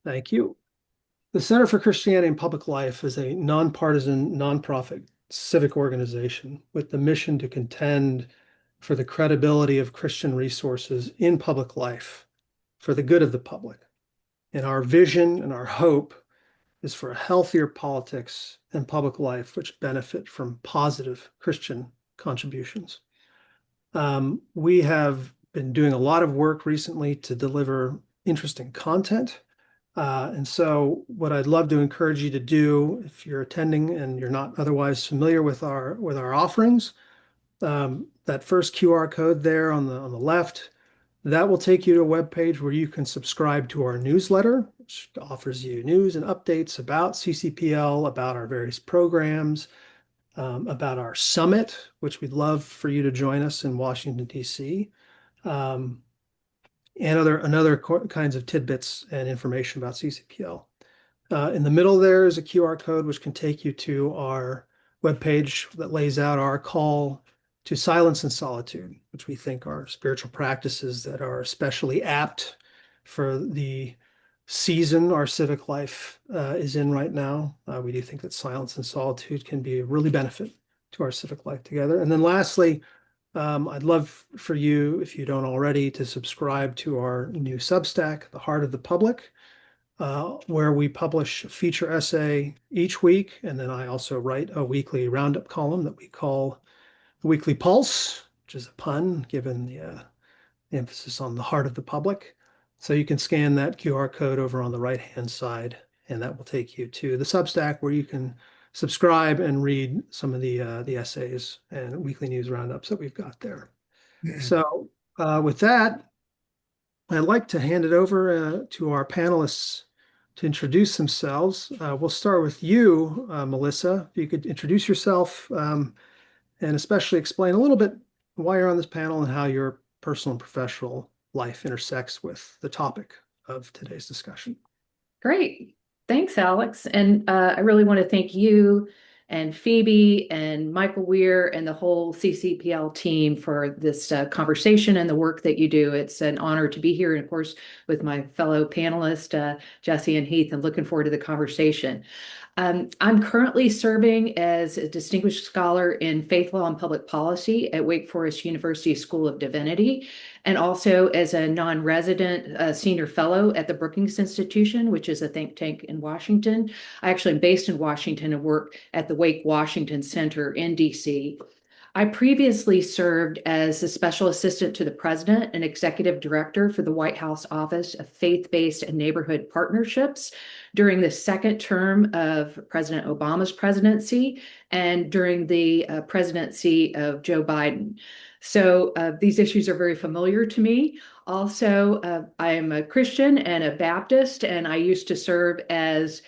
Thank you. The Center for Christianity and Public Life is a nonpartisan, nonprofit civic organization with the mission to contend for the credibility of Christian resources in public life for the good of the public. And our vision and our hope is for a healthier politics and public life which benefit from positive Christian contributions. We have been doing a lot of work recently to deliver interesting content. And so what I'd love to encourage you to do, if you're attending and you're not otherwise familiar with our offerings, that first QR code there on the left, that will take you to a web page where you can subscribe to our newsletter, which offers you news and updates about CCPL, about our various programs, about our summit, which we'd love for you to join us in Washington, D.C., um, and other kinds of tidbits and information about CCPL. In the middle there is a QR code which can take you to our webpage that lays out our call to silence and solitude, which we think are spiritual practices that are especially apt for the season our civic life is in right now. We do think that silence and solitude can be a really benefit to our civic life together. And then lastly, I'd love for you, if you don't already, to subscribe to our new Substack, The Heart of the Public, where we publish a feature essay each week. And then I also write a weekly roundup column that we call the Weekly Pulse, which is a pun given the emphasis on the heart of the public. So you can scan that QR code over on the right-hand side, and that will take you to the Substack where you can subscribe and read some of the essays and weekly news roundups that we've got there. So with that, I'd like to hand it over to our panelists to introduce themselves. We'll start with you, Melissa. If you could introduce yourself and especially explain a little bit why you're on this panel and how your personal and professional life intersects with the topic of today's discussion. Great. Thanks, Alex. And I really want to thank you and Phoebe and Michael Weir and the whole CCPL team for this conversation and the work that you do. It's an honor to be here, and of course, with my fellow panelists, Jesse and Heath, and looking forward to the conversation. I'm currently serving as a distinguished scholar in faith law and public policy at Wake Forest University School of Divinity, and also as a non-resident senior fellow at the Brookings Institution, which is a think tank in Washington. I actually am based in Washington and work at the Wake Washington Center in DC. I previously served as a special assistant to the president and executive director for the White House Office of Faith-Based and Neighborhood Partnerships during the second term of President Obama's presidency and during the presidency of Joe Biden. So these issues are very familiar to me. Also, I am a Christian and a Baptist, and I used to serve as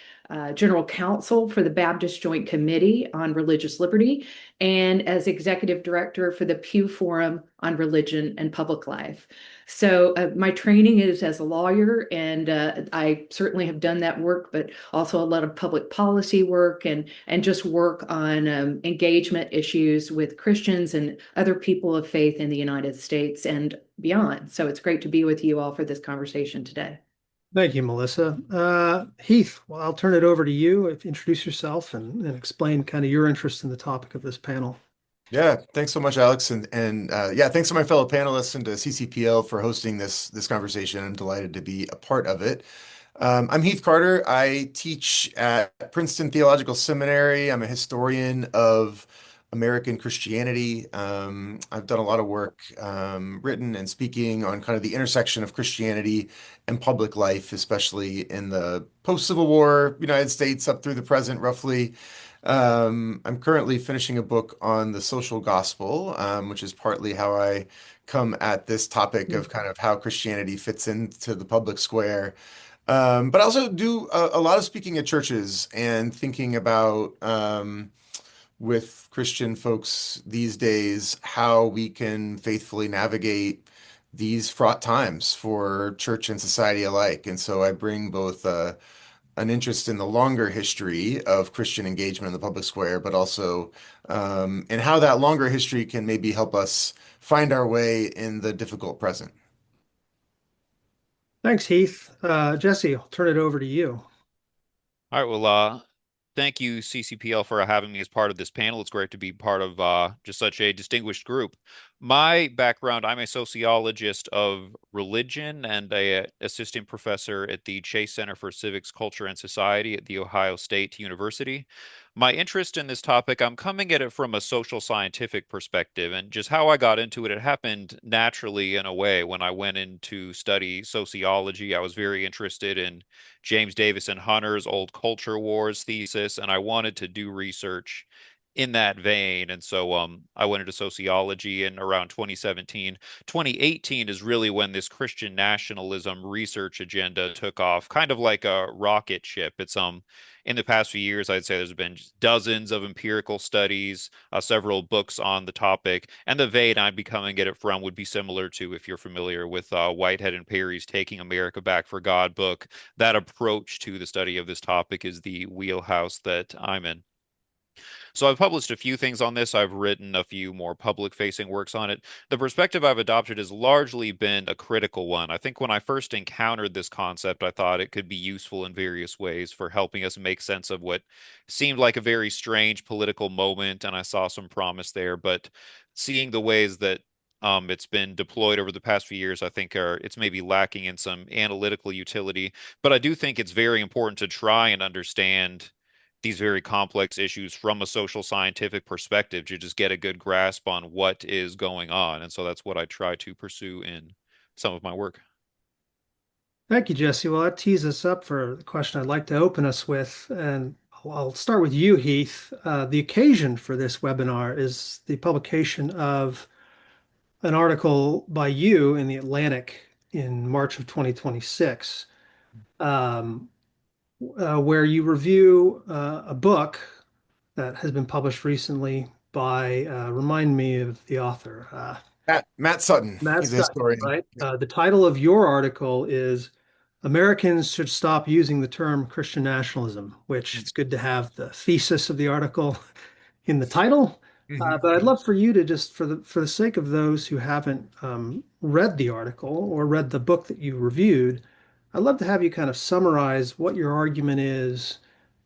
General Counsel for the Baptist Joint Committee on Religious Liberty and as Executive Director for the Pew Forum on Religion and Public Life. So my training is as a lawyer, and I certainly have done that work, but also a lot of public policy work and just work on engagement issues with Christians and other people of faith in the United States and beyond. So it's great to be with you all for this conversation today. Thank you, Melissa. Heath, well, I'll turn it over to you. If introduce yourself and explain kind of your interest in the topic of this panel. Yeah, thanks so much, Alex, and yeah, thanks to my fellow panelists and to CCPL for hosting this conversation. I'm delighted to be a part of it. I'm Heath Carter. I teach at Princeton Theological Seminary. I'm a historian of American Christianity. I've done a lot of work, written and speaking on kind of the intersection of Christianity and public life, especially in the post-Civil War United States up through the present, roughly. I'm currently finishing a book on the social gospel, which is partly how I come at this topic of kind of how Christianity fits into the public square. But I also do a lot of speaking at churches and thinking about with Christian folks these days how we can faithfully navigate these fraught times for church and society alike. And so I bring both an interest in the longer history of Christian engagement in the public square, but also in how that longer history can maybe help us find our way in the difficult present. Thanks, Heath. Jesse, I'll turn it over to you. All right, well, thank you, CCPL, for having me as part of this panel. It's great to be part of just such a distinguished group. My background, I'm a sociologist of religion and a assistant professor at the Chase Center for Civics, Culture, and Society at The Ohio State University. My interest in this topic, I'm coming at it from a social scientific perspective, and just how I got into it, it happened naturally in a way. When I went in to study sociology, I was very interested in James Davison Hunter's Old Culture Wars thesis, and I wanted to do research in that vein. And so I went into sociology in around 2017. 2018 is really when this Christian nationalism research agenda took off, kind of like a rocket ship. It's in the past few years, I'd say there's been dozens of empirical studies, several books on the topic, and the vein I'm becoming at it from would be similar to, if you're familiar with Whitehead and Perry's Taking America Back for God book. That approach to the study of this topic is the wheelhouse that I'm in. So I've published a few things on this. I've written a few more public-facing works on it. The perspective I've adopted has largely been a critical one. I think when I first encountered this concept, I thought it could be useful in various ways for helping us make sense of what seemed like a very strange political moment, and I saw some promise there. But seeing the ways that it's been deployed over the past few years, I think it's maybe lacking in some analytical utility. But I do think it's very important to try and understand these very complex issues from a social scientific perspective to just get a good grasp on what is going on. And so that's what I try to pursue in some of my work. Thank you, Jesse. Well, that tees us up for the question I'd like to open us with. And I'll start with you, Heath. The occasion for this webinar is the publication of an article by you in the Atlantic in March of 2026, where you review a book that has been published recently by, remind me of the author, Matt Sutton. Matt He's a Sutton, historian. right? The title of your article is Americans Should Stop Using the Term Christian Nationalism, which it's good to have the thesis of the article in the title. But I'd Mhm. love for you to just, for the sake of those who haven't read the article or read the book that you reviewed, I'd love to have you kind of summarize what your argument is,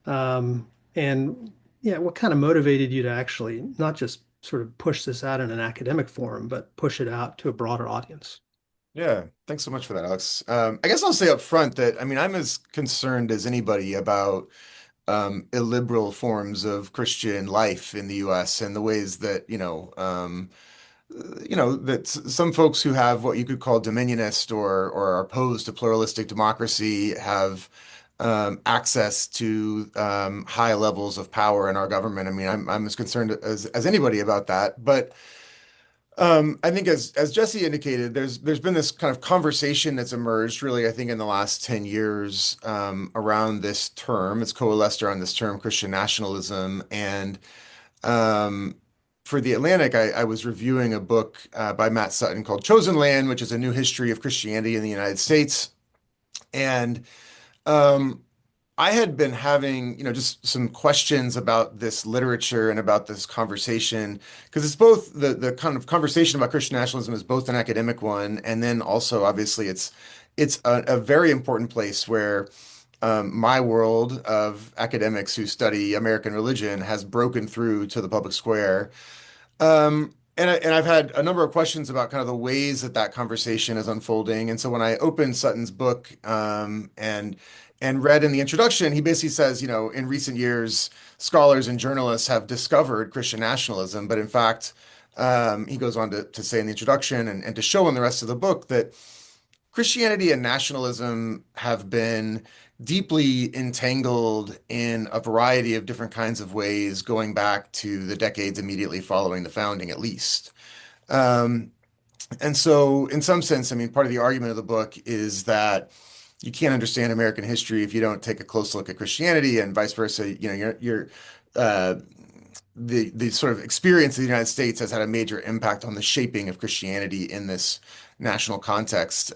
and yeah, what kind of motivated you to actually not just sort of push this out in an academic forum, but push it out to a broader audience. Yeah, thanks so much for that, Alex. I guess I'll say up front that I mean I'm as concerned as anybody about illiberal forms of Christian life in the U.S. and the ways that that some folks who have what you could call dominionist or are opposed to pluralistic democracy have access to high levels of power in our government. I mean, I'm as concerned as anybody about that, but. I think as Jesse indicated, there's been this kind of conversation that's emerged really, I think, in the last 10 years around this term. It's coalesced around this term, Christian nationalism. And um, for The Atlantic, I was reviewing a book by Matt Sutton called Chosen Land, which is a new history of Christianity in the United States. And um, I had been having, just some questions about this literature and about this conversation, because it's both the kind of conversation about Christian nationalism is both an academic one, and then also obviously it's a very important place where my world of academics who study American religion has broken through to the public square. And I've had a number of questions about kind of the ways that that conversation is unfolding. And so when I opened Sutton's book and read in the introduction, he basically says, in recent years, scholars and journalists have discovered Christian nationalism, but in fact, he goes on to say in the introduction and to show in the rest of the book that Christianity and nationalism have been deeply entangled in a variety of different kinds of ways, going back to the decades immediately following the founding, at least. Um, and so, in some sense, I mean, part of the argument of the book is that you can't understand American history if you don't take a close look at Christianity, and vice versa. Uh, the sort of experience of the United States has had a major impact on the shaping of Christianity in this national context.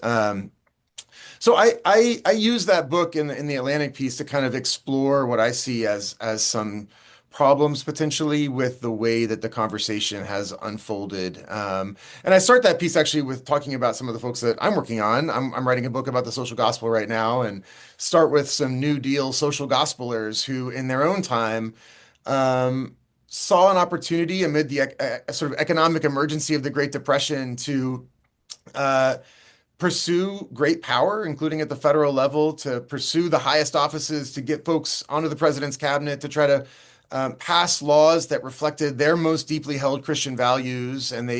So I use that book in the Atlantic piece to kind of explore what I see as some problems potentially with the way that the conversation has unfolded. And I start that piece actually with talking about some of the folks that I'm working on. I'm writing a book about the social gospel right now, and start with some New Deal social gospelers who, in their own time, um, saw an opportunity amid the sort of economic emergency of the Great Depression to uh, pursue great power, including at the federal level, to pursue the highest offices, to get folks onto the president's cabinet, to try to pass laws that reflected their most deeply held Christian values. And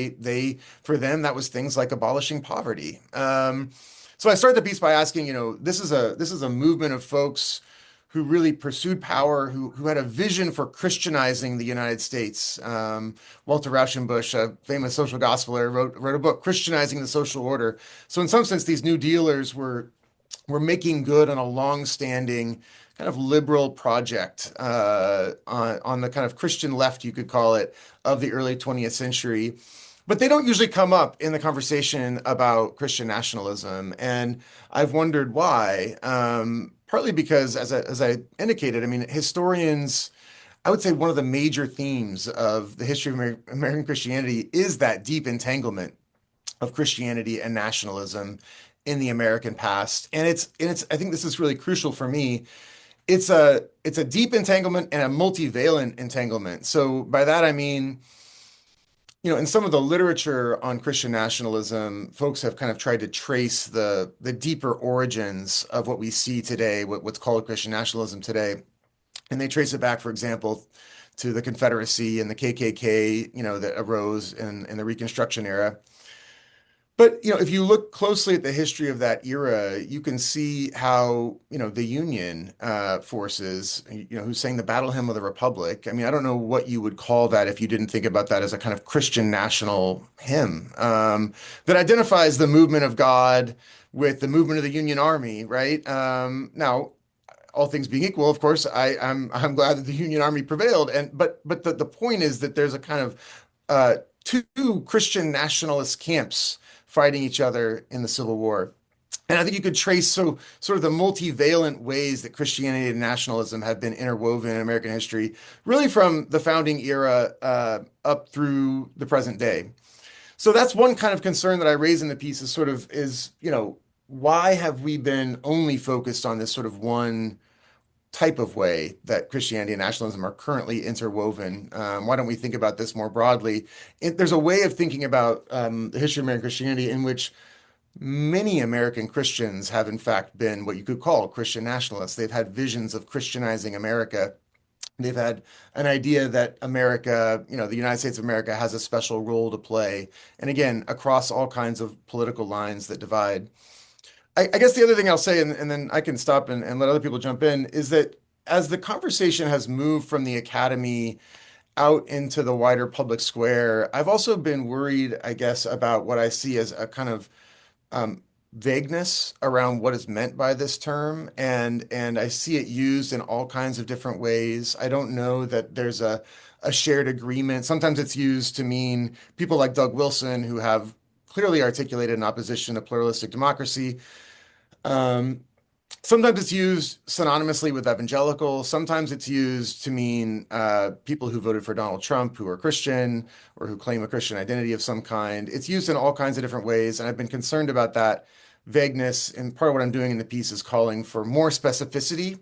for them, that was things like abolishing poverty. So I start the piece by asking, this is a movement of folks who really pursued power, who had a vision for Christianizing the United States. Walter Rauschenbusch, a famous social gospeler, wrote a book, Christianizing the Social Order. So in some sense, these New Dealers were making good on a long-standing kind of liberal project on the kind of Christian left, you could call it, of the early 20th century. But they don't usually come up in the conversation about Christian nationalism. And I've wondered why. Partly because, as I indicated, I mean, historians, I would say one of the major themes of the history of American Christianity is that deep entanglement of Christianity and nationalism in the American past. And I think this is really crucial for me. It's a deep entanglement and a multivalent entanglement. So by that I mean, in some of the literature on Christian nationalism, folks have kind of tried to trace the deeper origins of what we see today, what's called Christian nationalism today. And they trace it back, for example, to the Confederacy and the KKK, that arose in the Reconstruction era. But, if you look closely at the history of that era, you can see how, the Union forces, who sang the battle hymn of the Republic. I mean, I don't know what you would call that if you didn't think about that as a kind of Christian national hymn that identifies the movement of God with the movement of the Union Army, right? Now, all things being equal, of course, I'm glad that the Union Army prevailed. But the point is that there's a kind of two Christian nationalist camps fighting each other in the Civil War. And I think you could trace sort of the multivalent ways that Christianity and nationalism have been interwoven in American history, really from the founding era up through the present day. So that's one kind of concern that I raise in the piece is, why have we been only focused on this sort of one type of way that Christianity and nationalism are currently interwoven? Why don't we think about this more broadly? There's a way of thinking about the history of American Christianity in which many American Christians have, in fact, been what you could call Christian nationalists. They've had visions of Christianizing America. They've had an idea that America, the United States of America, has a special role to play. And again, across all kinds of political lines that divide. I guess the other thing I'll say, and then I can stop and let other people jump in, is that as the conversation has moved from the academy out into the wider public square, I've also been worried, I guess, about what I see as a kind of vagueness around what is meant by this term, and I see it used in all kinds of different ways. I don't know that there's a shared agreement. Sometimes it's used to mean people like Doug Wilson, who have clearly articulated an opposition to pluralistic democracy. Sometimes it's used synonymously with evangelical. Sometimes it's used to mean people who voted for Donald Trump who are Christian or who claim a Christian identity of some kind. It's used in all kinds of different ways, and I've been concerned about that vagueness. And part of what I'm doing in the piece is calling for more specificity.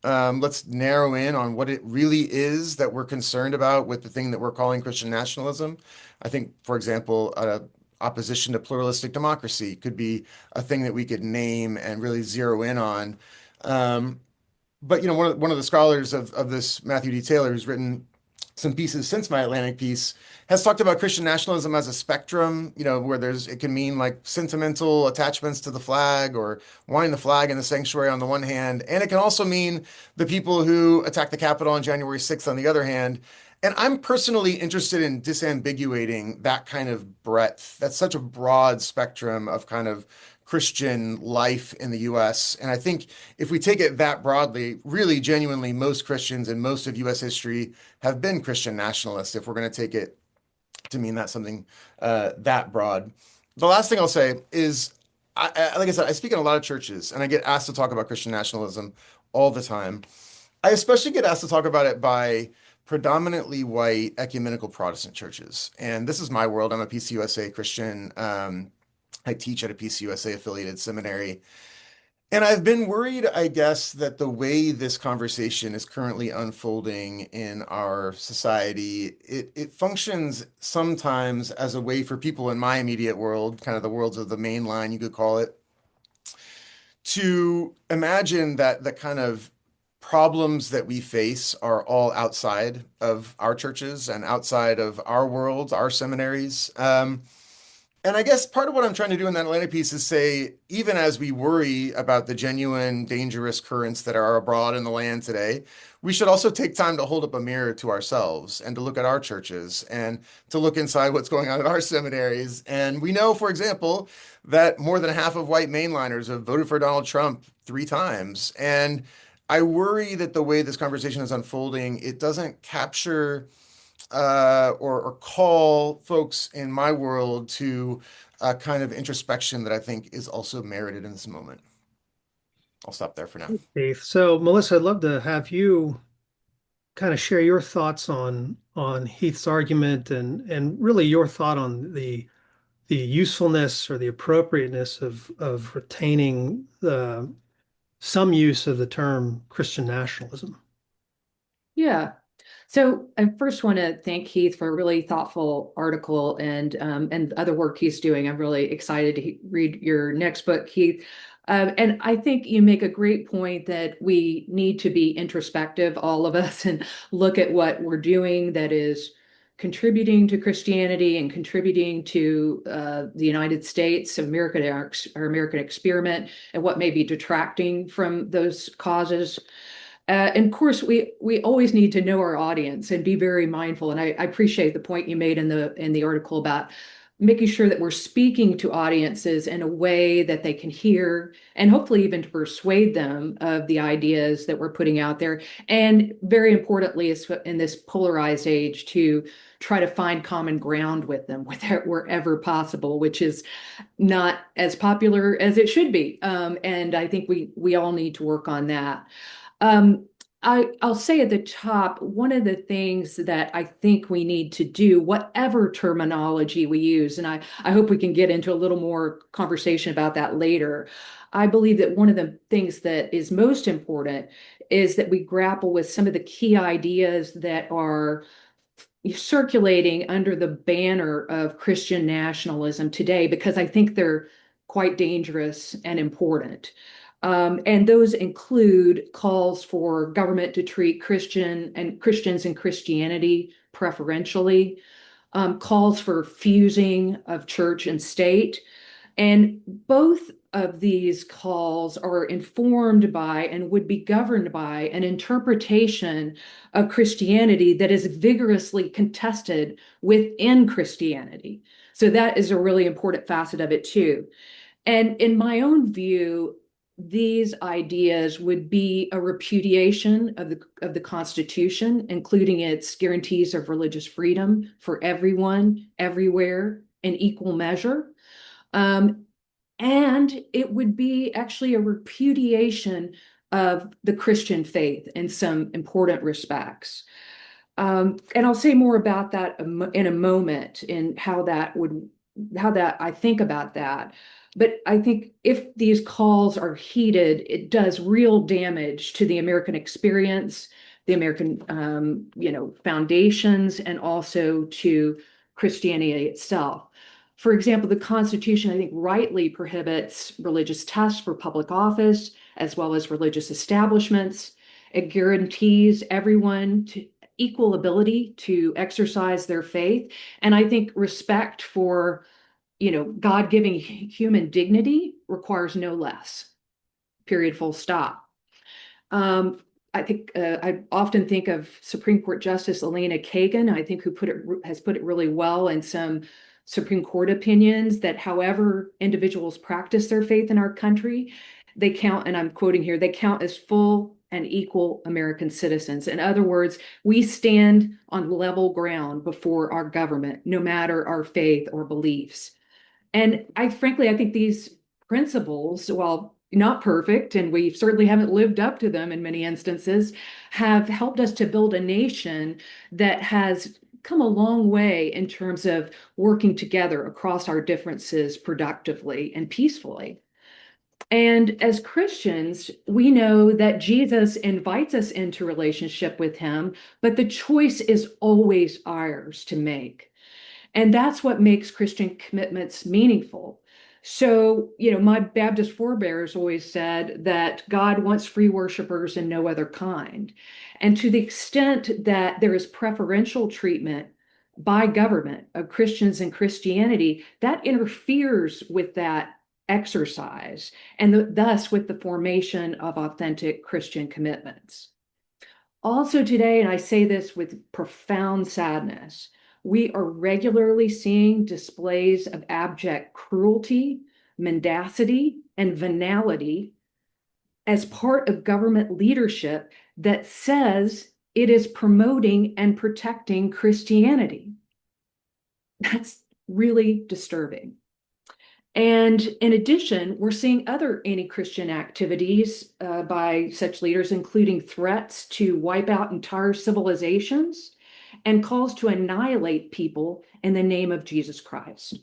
Let's narrow in on what it really is that we're concerned about with the thing that we're calling Christian nationalism. I think, for example, opposition to pluralistic democracy could be a thing that we could name and really zero in on. But one of the scholars of this, Matthew D. Taylor, who's written some pieces since my Atlantic piece, has talked about Christian nationalism as a spectrum, where it can mean like sentimental attachments to the flag or wanting the flag in the sanctuary on the one hand, and it can also mean the people who attacked the Capitol on January 6th on the other hand. And I'm personally interested in disambiguating that kind of breadth. That's such a broad spectrum of kind of Christian life in the US. And I think if we take it that broadly, really genuinely, most Christians in most of US history have been Christian nationalists, if we're going to take it to mean that something that broad. The last thing I'll say is, like I said, I speak in a lot of churches and I get asked to talk about Christian nationalism all the time. I especially get asked to talk about it by predominantly white ecumenical Protestant churches. And this is my world. I'm a PCUSA Christian. I teach at a PCUSA affiliated seminary. And I've been worried, I guess, that the way this conversation is currently unfolding in our society, it functions sometimes as a way for people in my immediate world, kind of the worlds of the main line, you could call it, to imagine that the kind of problems that we face are all outside of our churches and outside of our worlds, our seminaries. And I guess part of what I'm trying to do in that Atlanta piece is say, even as we worry about the genuine dangerous currents that are abroad in the land today, we should also take time to hold up a mirror to ourselves and to look at our churches and to look inside what's going on at our seminaries. And we know, for example, that more than half of white mainliners have voted for Donald Trump 3 times. And I worry that the way this conversation is unfolding, it doesn't capture or call folks in my world to a kind of introspection that I think is also merited in this moment. I'll stop there for now. Heath. So, Melissa, I'd love to have you kind of share your thoughts on Heath's argument and really your thought on the usefulness or the appropriateness of retaining some use of the term Christian nationalism. Yeah. So I first want to thank Heath for a really thoughtful article and other work he's doing. I'm really excited to read your next book, Heath. And I think you make a great point that we need to be introspective, all of us, and look at what we're doing that is contributing to Christianity and contributing to the United States, America, our American experiment, and what may be detracting from those causes. And of course, we always need to know our audience and be very mindful. And I appreciate the point you made in the article about making sure that we're speaking to audiences in a way that they can hear and hopefully even to persuade them of the ideas that we're putting out there. And very importantly, in this polarized age, to try to find common ground with them wherever possible, which is not as popular as it should be. And I think we all need to work on that. I'll say at the top, one of the things that I think we need to do, whatever terminology we use, and I hope we can get into a little more conversation about that later. I believe that one of the things that is most important is that we grapple with some of the key ideas that are circulating under the banner of Christian nationalism today, because I think they're quite dangerous and important. And those include calls for government to treat Christians and Christianity preferentially, calls for fusing of church and state. And both of these calls are informed by and would be governed by an interpretation of Christianity that is vigorously contested within Christianity. So that is a really important facet of it too. And in my own view, these ideas would be a repudiation of the Constitution, including its guarantees of religious freedom for everyone, everywhere, in equal measure. And it would be actually a repudiation of the Christian faith in some important respects. And I'll say more about that in a moment in how that I think about that. But I think if these calls are heeded, it does real damage to the American experience, the American, foundations, and also to Christianity itself. For example, the Constitution, I think, rightly prohibits religious tests for public office, as well as religious establishments. It guarantees everyone equal ability to exercise their faith. And I think respect for God-given human dignity requires no less. Period, full stop. I think I often think of Supreme Court Justice Elena Kagan, I think, who has put it really well in some Supreme Court opinions, that however individuals practice their faith in our country, they count, and I'm quoting here, they count as full and equal American citizens. In other words, we stand on level ground before our government, no matter our faith or beliefs. And I think these principles, while not perfect, and we certainly haven't lived up to them in many instances, have helped us to build a nation that has come a long way in terms of working together across our differences productively and peacefully. And as Christians, we know that Jesus invites us into relationship with him, but the choice is always ours to make. And that's what makes Christian commitments meaningful. So, my Baptist forebears always said that God wants free worshipers and no other kind. And to the extent that there is preferential treatment by government of Christians and Christianity, that interferes with that exercise and thus with the formation of authentic Christian commitments. Also today, and I say this with profound sadness, we are regularly seeing displays of abject cruelty, mendacity, and venality as part of government leadership that says it is promoting and protecting Christianity. That's really disturbing. And in addition, we're seeing other anti-Christian activities by such leaders, including threats to wipe out entire civilizations and calls to annihilate people in the name of Jesus Christ.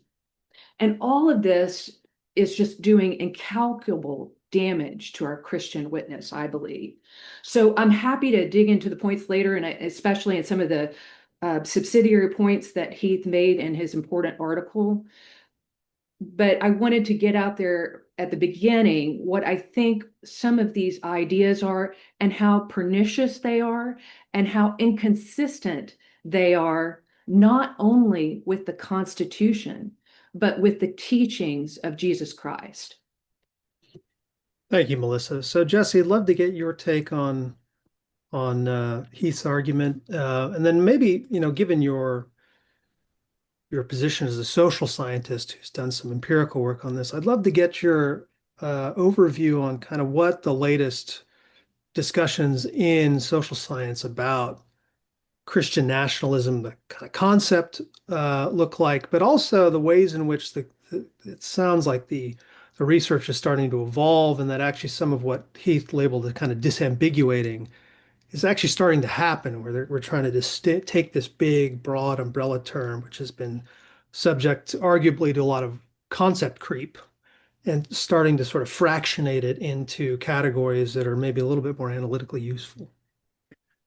And all of this is just doing incalculable damage to our Christian witness, I believe. So I'm happy to dig into the points later, and especially in some of the subsidiary points that Heath made in his important article. But I wanted to get out there at the beginning what I think some of these ideas are and how pernicious they are and how inconsistent they are, not only with the Constitution, but with the teachings of Jesus Christ. Thank you, Melissa. So Jesse, I'd love to get your take on Heath's argument, and then maybe, given your position as a social scientist who's done some empirical work on this, I'd love to get your overview on kind of what the latest discussions in social science about Christian nationalism, the kind of concept look like, but also the ways in which it sounds like the research is starting to evolve, and that actually some of what Heath labeled as kind of disambiguating is actually starting to happen, where we're trying to just take this big, broad umbrella term, which has been subject, arguably, to a lot of concept creep, and starting to sort of fractionate it into categories that are maybe a little bit more analytically useful.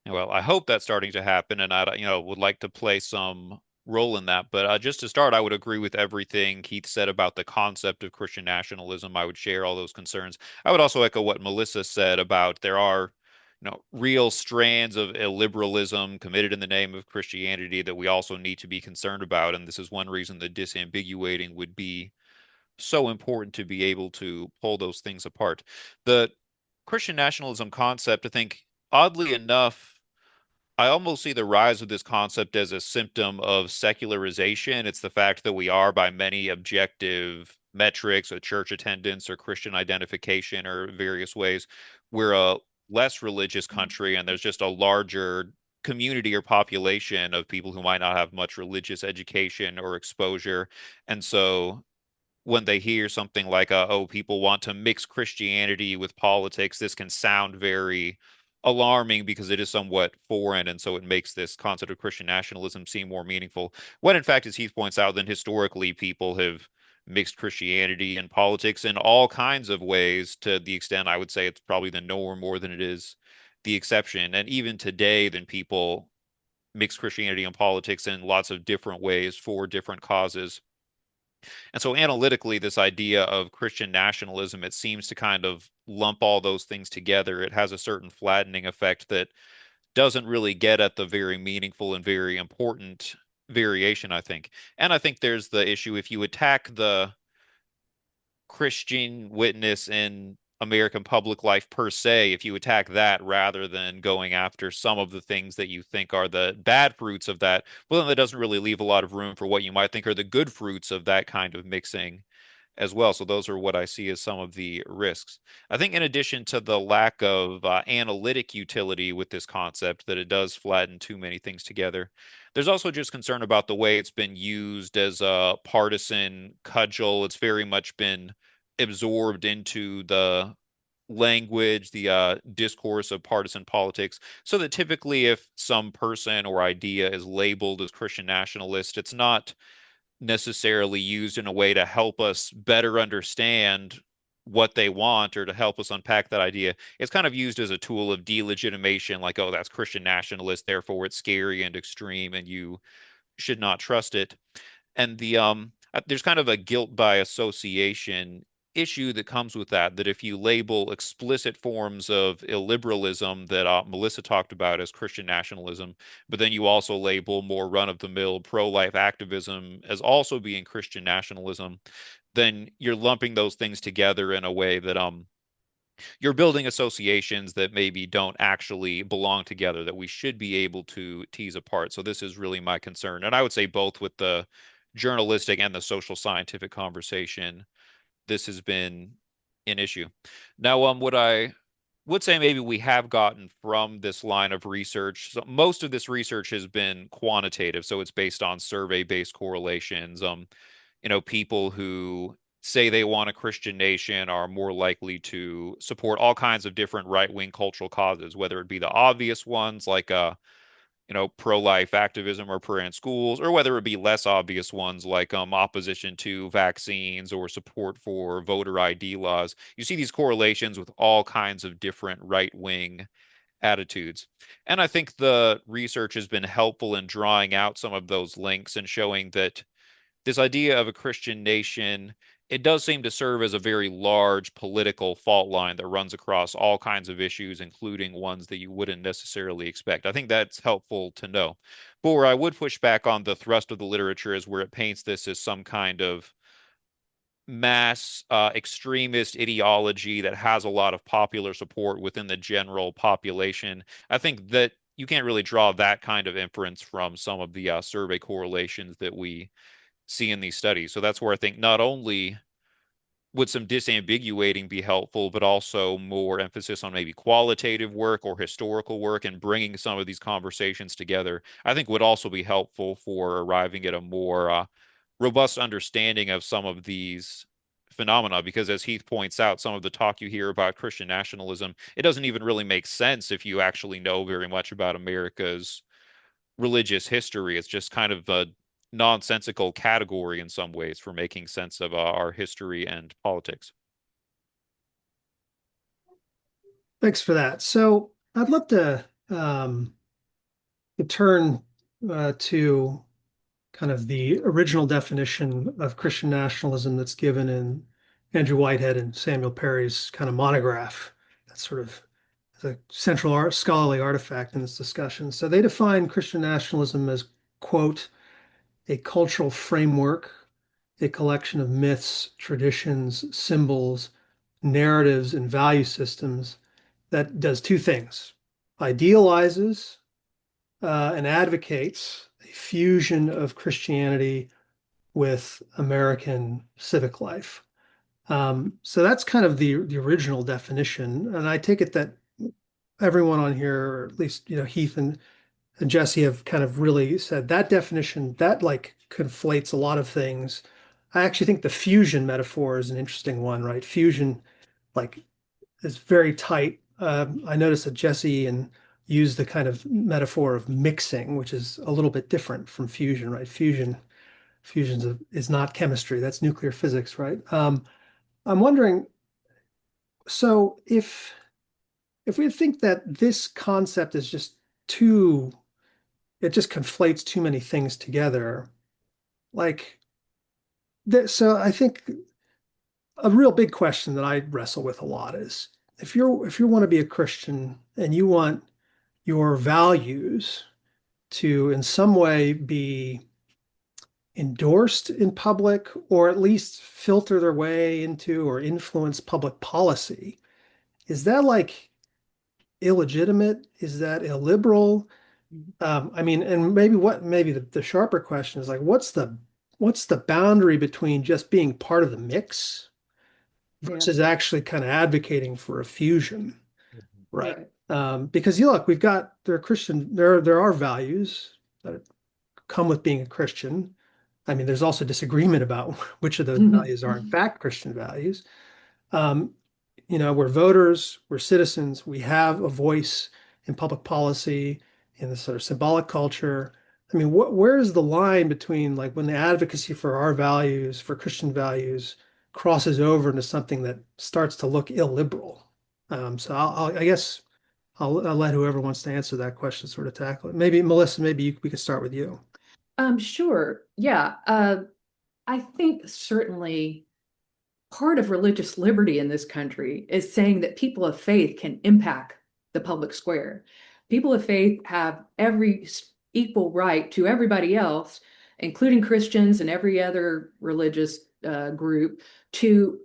Well, I hope that's starting to happen, and I, would like to play some role in that. But just to start, I would agree with everything Keith said about the concept of Christian nationalism. I would share all those concerns. I would also echo what Melissa said about there are, real strands of illiberalism committed in the name of Christianity that we also need to be concerned about. And this is one reason that disambiguating would be so important to be able to pull those things apart. The Christian nationalism concept, I think, oddly enough, I almost see the rise of this concept as a symptom of secularization. It's the fact that we are, by many objective metrics, or church attendance, or Christian identification, or various ways, we're a less religious country, and there's just a larger community or population of people who might not have much religious education or exposure. And so when they hear something like, oh, people want to mix Christianity with politics, this can sound very alarming because it is somewhat foreign. And so it makes this concept of Christian nationalism seem more meaningful. When in fact, as Heath points out, then historically people have mixed Christianity and politics in all kinds of ways, to the extent I would say it's probably the norm more than it is the exception. And even today, then people mix Christianity and politics in lots of different ways for different causes. And so analytically, this idea of Christian nationalism, it seems to kind of lump all those things together. It has a certain flattening effect that doesn't really get at the very meaningful and very important variation, I think. And I think there's the issue, if you attack the Christian witness in American public life per se, if you attack that rather than going after some of the things that you think are the bad fruits of that, well, then that doesn't really leave a lot of room for what you might think are the good fruits of that kind of mixing as well. So those are what I see as some of the risks. I think in addition to the lack of analytic utility with this concept, that it does flatten too many things together, there's also just concern about the way it's been used as a partisan cudgel. It's very much been absorbed into the language, the discourse of partisan politics, so that typically if some person or idea is labeled as Christian nationalist, it's not necessarily used in a way to help us better understand what they want or to help us unpack that idea. It's kind of used as a tool of delegitimation, like, oh, that's Christian nationalist, therefore it's scary and extreme, and you should not trust it. And there's kind of a guilt by association issue that comes with that, that if you label explicit forms of illiberalism that Melissa talked about as Christian nationalism, but then you also label more run-of-the-mill pro-life activism as also being Christian nationalism, then you're lumping those things together in a way that you're building associations that maybe don't actually belong together, that we should be able to tease apart. So this is really my concern. And I would say both with the journalistic and the social scientific conversation, this has been an issue. Now, what I would say maybe we have gotten from this line of research, so most of this research has been quantitative, so it's based on survey-based correlations. People who say they want a Christian nation are more likely to support all kinds of different right-wing cultural causes, whether it be the obvious ones like pro-life activism or prayer in schools, or whether it be less obvious ones like opposition to vaccines or support for voter ID laws. You see these correlations with all kinds of different right-wing attitudes. And I think the research has been helpful in drawing out some of those links and showing that this idea of a Christian nation, it does seem to serve as a very large political fault line that runs across all kinds of issues, including ones that you wouldn't necessarily expect. I think that's helpful to know. But where I would push back on the thrust of the literature is where it paints this as some kind of mass extremist ideology that has a lot of popular support within the general population. I think that you can't really draw that kind of inference from some of the survey correlations that we see in these studies. So that's where I think not only would some disambiguating be helpful, but also more emphasis on maybe qualitative work or historical work and bringing some of these conversations together, I think would also be helpful for arriving at a more robust understanding of some of these phenomena. Because as Heath points out, some of the talk you hear about Christian nationalism, it doesn't even really make sense if you actually know very much about America's religious history. It's just kind of a nonsensical category in some ways for making sense of our history and politics. Thanks for that. So I'd love to turn to kind of the original definition of Christian nationalism that's given in Andrew Whitehead and Samuel Perry's kind of monograph. That's sort of the central scholarly artifact in this discussion. So they define Christian nationalism as, quote, a cultural framework, a collection of myths, traditions, symbols, narratives, and value systems that does two things: idealizes and advocates a fusion of Christianity with American civic life. So that's kind of the original definition. And I take it that everyone on here, or at least, Heath and Jesse have kind of really said that definition, that like conflates a lot of things. I actually think the fusion metaphor is an interesting one, right? Fusion, like, is very tight. I noticed that Jesse and used the kind of metaphor of mixing, which is a little bit different from fusion, right? Fusion is not chemistry, that's nuclear physics, right? I'm wondering, so if we think that this concept is just it just conflates too many things together, like so I think a real big question that I wrestle with a lot is if you want to be a Christian and you want your values to in some way be endorsed in public, or at least filter their way into or influence public policy, is that like illegitimate? Is that illiberal? I mean, and maybe the sharper question is like, what's the boundary between just being part of the mix versus actually kind of advocating for a fusion, right? Because look, there are values that come with being a Christian. I mean, there's also disagreement about which of those values are in fact Christian values. Um, we're voters, we're citizens, we have a voice in public policy, in the sort of symbolic culture. I mean, where is the line between like when the advocacy for our values, for Christian values, crosses over into something that starts to look illiberal? So I guess I'll let whoever wants to answer that question sort of tackle it. Maybe Melissa, we could start with you. Sure. Yeah. I think certainly part of religious liberty in this country is saying that people of faith can impact the public square. People of faith have every equal right to everybody else, including Christians and every other religious group, to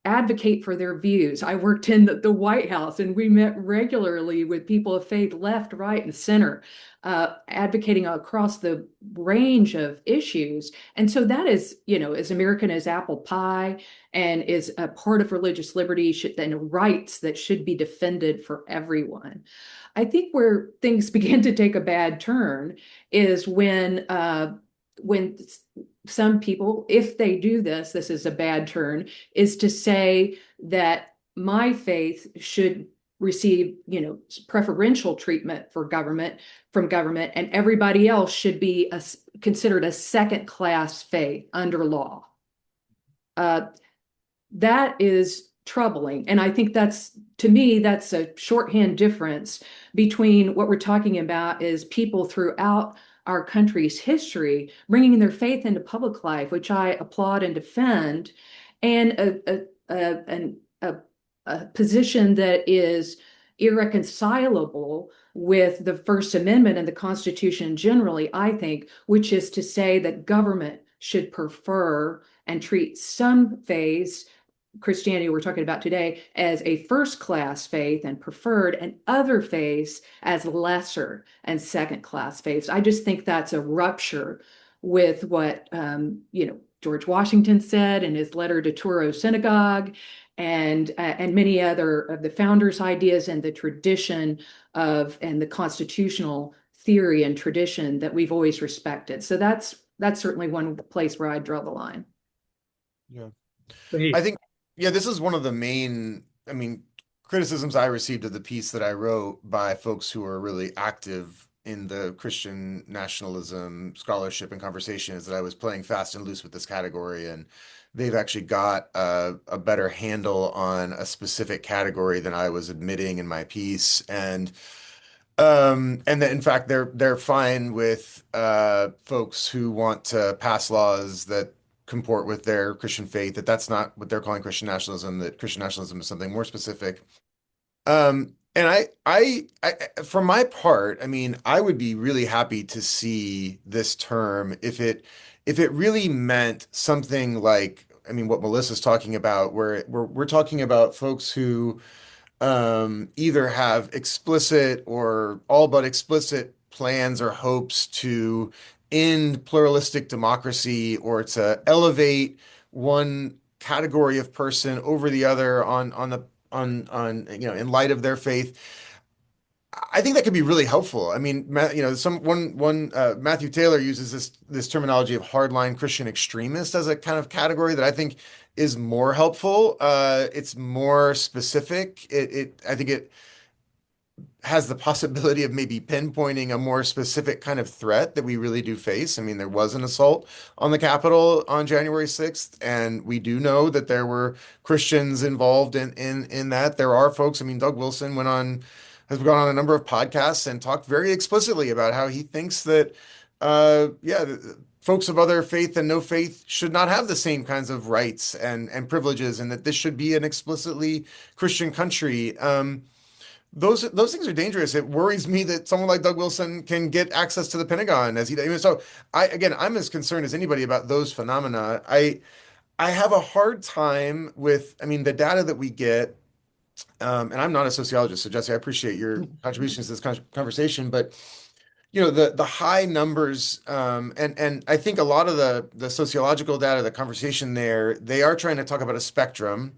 advocate for their views. I worked in the White House and we met regularly with people of faith, left, right, and center, advocating across the range of issues. And so that is, as American as apple pie and is a part of religious liberty and rights that should be defended for everyone. I think where things begin to take a bad turn is when some people, if they do this is a bad turn, is to say that my faith should receive, preferential treatment from government, and everybody else should be considered a second-class faith under law. That is troubling. And I think to me, that's a shorthand difference between what we're talking about is people throughout our country's history bringing their faith into public life, which I applaud and defend, and a position that is irreconcilable with the First Amendment and the Constitution generally, I think, which is to say that government should prefer and treat some faiths, Christianity we're talking about today, as a first-class faith and preferred, and other faiths as lesser and second-class faiths. I just think that's a rupture with what George Washington said in his letter to Truro Synagogue, and many other of the founders' ideas and the tradition and the constitutional theory and tradition that we've always respected. So that's certainly one place where I draw the line. Yeah. Heath. I think, yeah, this is one of the main, criticisms I received of the piece that I wrote by folks who are really active in the Christian nationalism scholarship and conversation is that I was playing fast and loose with this category, and they've actually got a better handle on a specific category than I was admitting in my piece. And that in fact they're fine with folks who want to pass laws that comport with their Christian faith, that's not what they're calling Christian nationalism, that Christian nationalism is something more specific. And for my part, I would be really happy to see this term if it really meant something like, what Melissa's talking about, where we're talking about folks who either have explicit or all but explicit plans or hopes to end pluralistic democracy or to elevate one category of person over the other in light of their faith. I think that could be really helpful. Matthew Taylor uses this terminology of hardline Christian extremist as a kind of category that I think is more helpful. It's more specific. I think it has the possibility of maybe pinpointing a more specific kind of threat that we really do face. There was an assault on the Capitol on January 6th, and we do know that there were Christians involved in that. There are folks, Doug Wilson has gone on a number of podcasts and talked very explicitly about how he thinks that, folks of other faith and no faith should not have the same kinds of rights and privileges, and that this should be an explicitly Christian country. Those things are dangerous. It worries me that someone like Doug Wilson can get access to the Pentagon as he does. So I'm as concerned as anybody about those phenomena. I have a hard time with, the data that we get. And I'm not a sociologist, so Jesse, I appreciate your contributions to this conversation, but the high numbers, and I think a lot of the sociological data, the conversation there, they are trying to talk about a spectrum.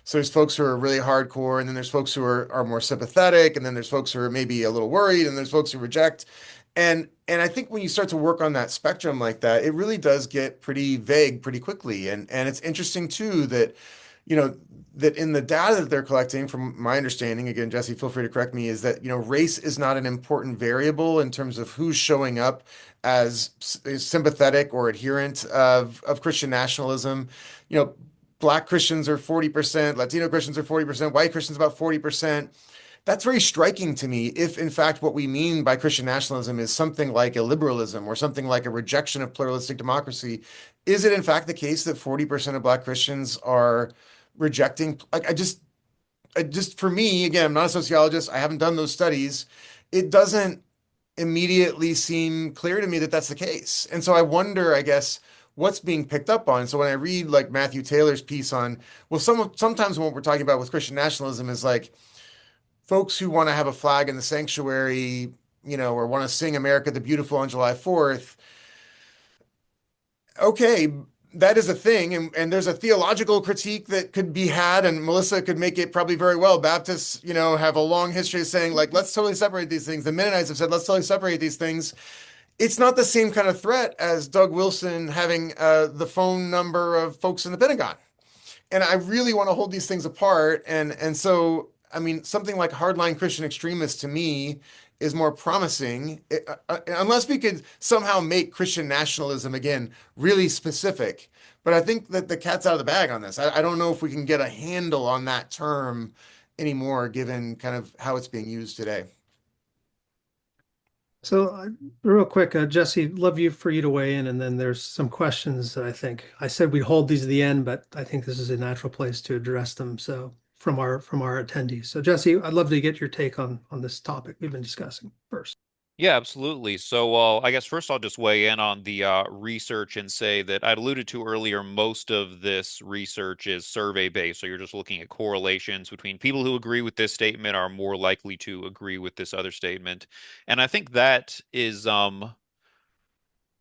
So there's folks who are really hardcore, and then there's folks who are more sympathetic, and then there's folks who are maybe a little worried, and there's folks who reject. And I think when you start to work on that spectrum like that, it really does get pretty vague pretty quickly. And it's interesting too that you know, that in the data that they're collecting, from my understanding, again, Jesse, feel free to correct me, is that, race is not an important variable in terms of who's showing up as sympathetic or adherent of Christian nationalism. You know, Black Christians are 40%, Latino Christians are 40%, white Christians about 40%. That's very striking to me if, in fact, what we mean by Christian nationalism is something like illiberalism or something like a rejection of pluralistic democracy. Is it, in fact, the case that 40% of Black Christians are rejecting? Like, for me, again, I'm not a sociologist. I haven't done those studies. It doesn't immediately seem clear to me that that's the case. And so I wonder, I guess, what's being picked up on. So when I read like Matthew Taylor's piece on, well, sometimes what we're talking about with Christian nationalism is like, folks who want to have a flag in the sanctuary, or want to sing America the Beautiful on July 4th. Okay, that is a thing. And there's a theological critique that could be had, and Melissa could make it probably very well. Baptists, have a long history of saying, like, let's totally separate these things. The Mennonites have said, let's totally separate these things. It's not the same kind of threat as Doug Wilson having the phone number of folks in the Pentagon. And I really want to hold these things apart. And so, I mean, something like hardline Christian extremists to me is more promising, unless we could somehow make Christian nationalism again really specific. But I think that the cat's out of the bag on this. I don't know if we can get a handle on that term anymore, given kind of how it's being used today. So real quick, Jesse, love for you to weigh in, and then there's some questions that I said we'd hold these to the end, but I think this is a natural place to address them. So from our attendees. So Jesse, I'd love to get your take on this topic we've been discussing first. Yeah, absolutely. So, I guess first I'll just weigh in on the research and say that I alluded to earlier, most of this research is survey-based. So you're just looking at correlations between people who agree with this statement are more likely to agree with this other statement. And I think that is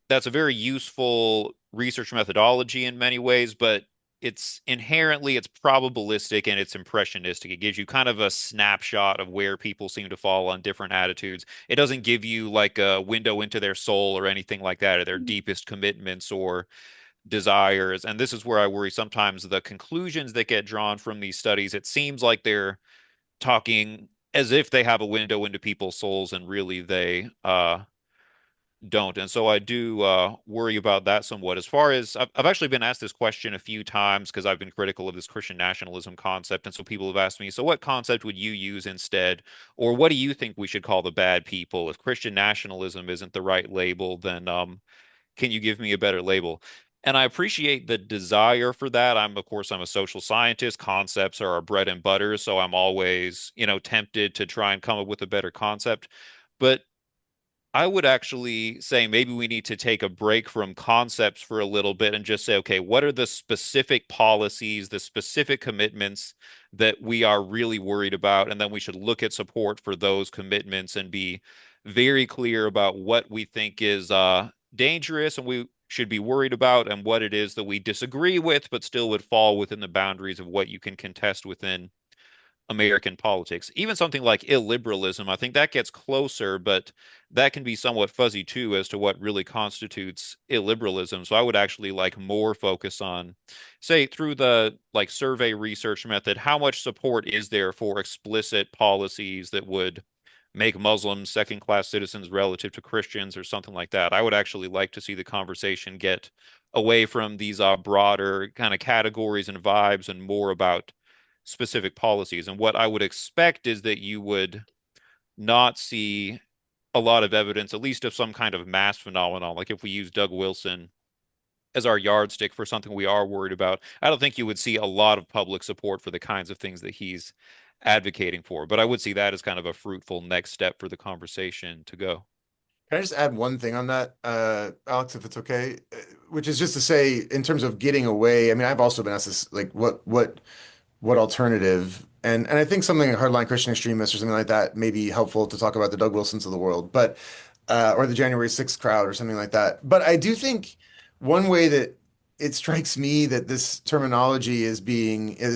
that's a very useful research methodology in many ways, but it's probabilistic and it's impressionistic. It gives you kind of a snapshot of where people seem to fall on different attitudes. It doesn't give you like a window into their soul or anything like that, or their deepest commitments or desires. And this is where I worry sometimes the conclusions that get drawn from these studies, it seems like they're talking as if they have a window into people's souls, and really they don't. And so I do worry about that somewhat. As far as I've actually been asked this question a few times because I've been critical of this Christian nationalism concept. And so people have asked me, so what concept would you use instead? Or what do you think we should call the bad people? If Christian nationalism isn't the right label, then can you give me a better label? And I appreciate the desire for that. Of course, I'm a social scientist. Concepts are our bread and butter. So I'm always, tempted to try and come up with a better concept. But I would actually say maybe we need to take a break from concepts for a little bit and just say, okay, what are the specific policies, the specific commitments that we are really worried about? And then we should look at support for those commitments and be very clear about what we think is dangerous and we should be worried about, and what it is that we disagree with, but still would fall within the boundaries of what you can contest within American politics. Even something like illiberalism, I think that gets closer, but that can be somewhat fuzzy too as to what really constitutes illiberalism. So I would actually like more focus on, say, through the like survey research method, how much support is there for explicit policies that would make Muslims second-class citizens relative to Christians or something like that. I would actually like to see the conversation get away from these broader kind of categories and vibes and more about specific policies. And what I would expect is that you would not see a lot of evidence, at least of some kind of mass phenomenon. Like if we use Doug Wilson as our yardstick for something we are worried about, I don't think you would see a lot of public support for the kinds of things that he's advocating for. But I would see that as kind of a fruitful next step for the conversation to go. Can I just add one thing on that, Alex, if it's okay? Which is just to say, in terms of getting away, I mean, I've also been asked this, like, what alternative? And I think something like hardline Christian extremists or something like that may be helpful to talk about the Doug Wilsons of the world, but or the January 6th crowd or something like that. But I do think one way that it strikes me that this terminology is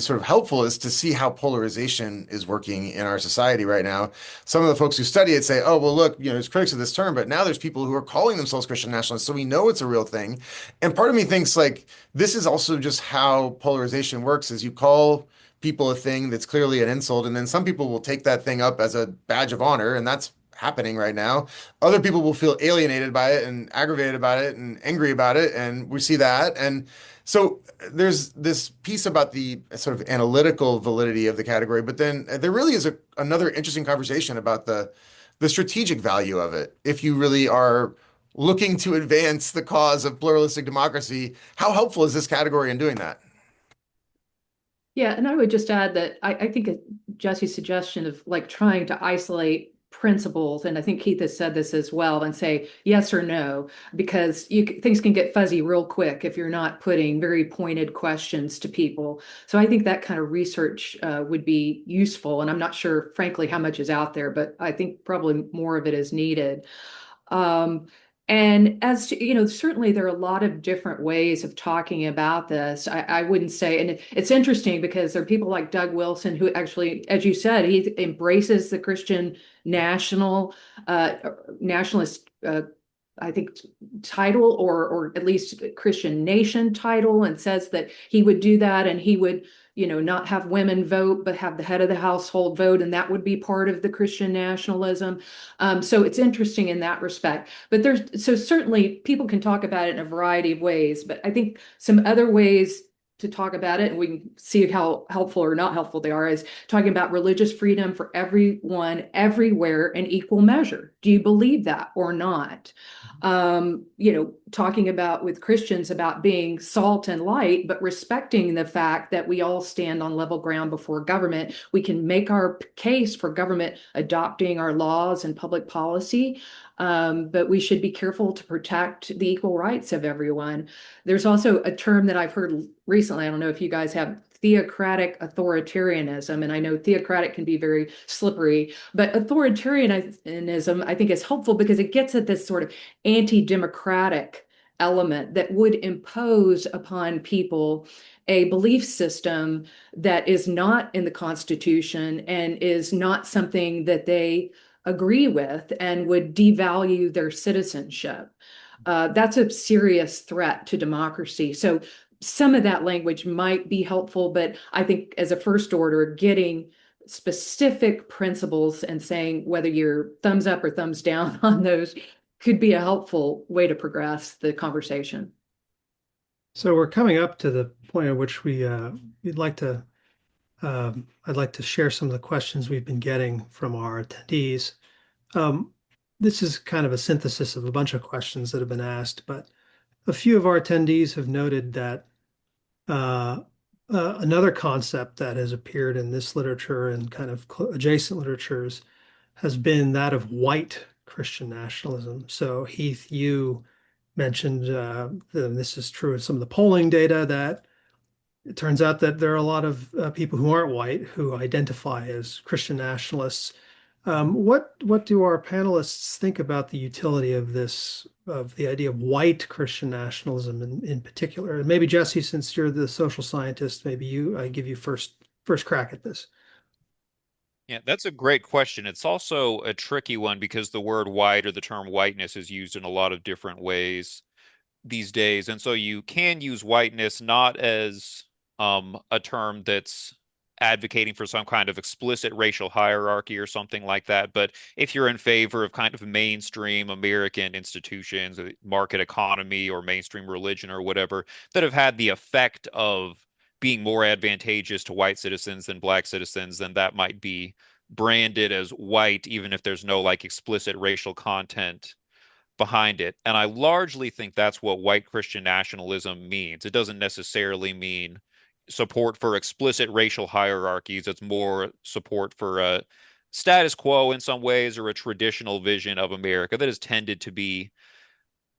sort of helpful is to see how polarization is working in our society right now. Some of the folks who study it say, oh, well, look, there's critics of this term, but now there's people who are calling themselves Christian nationalists, so we know it's a real thing. And part of me thinks like this is also just how polarization works, is you call people a thing that's clearly an insult, and then some people will take that thing up as a badge of honor, and that's happening right now. Other people will feel alienated by it and aggravated about it and angry about it, and we see that. And so there's this piece about the sort of analytical validity of the category, but then there really is another interesting conversation about the strategic value of it. If you really are looking to advance the cause of pluralistic democracy, how helpful is this category in doing that? Yeah, and I would just add that I think Jesse's suggestion of like trying to isolate principles, and I think Keith has said this as well, and say yes or no, because things can get fuzzy real quick if you're not putting very pointed questions to people. So I think that kind of research would be useful, and I'm not sure, frankly, how much is out there, but I think probably more of it is needed. Um, and as to, certainly there are a lot of different ways of talking about this. I wouldn't say, and it's interesting because there are people like Doug Wilson who actually, as you said, he embraces the Christian uh, nationalist, I think, title or at least Christian nation title, and says that he would do that and he would, not have women vote, but have the head of the household vote, and that would be part of the Christian nationalism. So it's interesting in that respect. But so certainly people can talk about it in a variety of ways, but I think some other ways to talk about it, and we can see how helpful or not helpful they are, is talking about religious freedom for everyone, everywhere, in equal measure. Do you believe that or not? Talking about with Christians about being salt and light, but respecting the fact that we all stand on level ground before government. We can make our case for government adopting our laws and public policy, but we should be careful to protect the equal rights of everyone. There's also a term that I've heard recently. I don't know if you guys have theocratic authoritarianism, and I know theocratic can be very slippery, but authoritarianism I think is helpful because it gets at this sort of anti-democratic element that would impose upon people a belief system that is not in the Constitution and is not something that they agree with and would devalue their citizenship. That's a serious threat to democracy. So some of that language might be helpful, but I think as a first order, getting specific principles and saying whether you're thumbs up or thumbs down on those could be a helpful way to progress the conversation. So we're coming up to the point at which we'd like to I'd like to share some of the questions we've been getting from our attendees. This is kind of a synthesis of a bunch of questions that have been asked, but a few of our attendees have noted that another concept that has appeared in this literature and kind of adjacent literatures has been that of white Christian nationalism. So Heath, you mentioned, and this is true in some of the polling data, that it turns out that there are a lot of people who aren't white who identify as Christian nationalists. What do our panelists think about the utility of the idea of white Christian nationalism in particular? And maybe Jesse, since you're the social scientist, maybe I give you first crack at this. Yeah, that's a great question. It's also a tricky one because the word white or the term whiteness is used in a lot of different ways these days. And so you can use whiteness not as a term that's advocating for some kind of explicit racial hierarchy or something like that. But if you're in favor of kind of mainstream American institutions, market economy, or mainstream religion or whatever, that have had the effect of being more advantageous to white citizens than black citizens, then that might be branded as white, even if there's no like explicit racial content behind it. And I largely think that's what white Christian nationalism means. It doesn't necessarily mean support for explicit racial hierarchies. It's more support for a status quo in some ways, or a traditional vision of America that has tended to be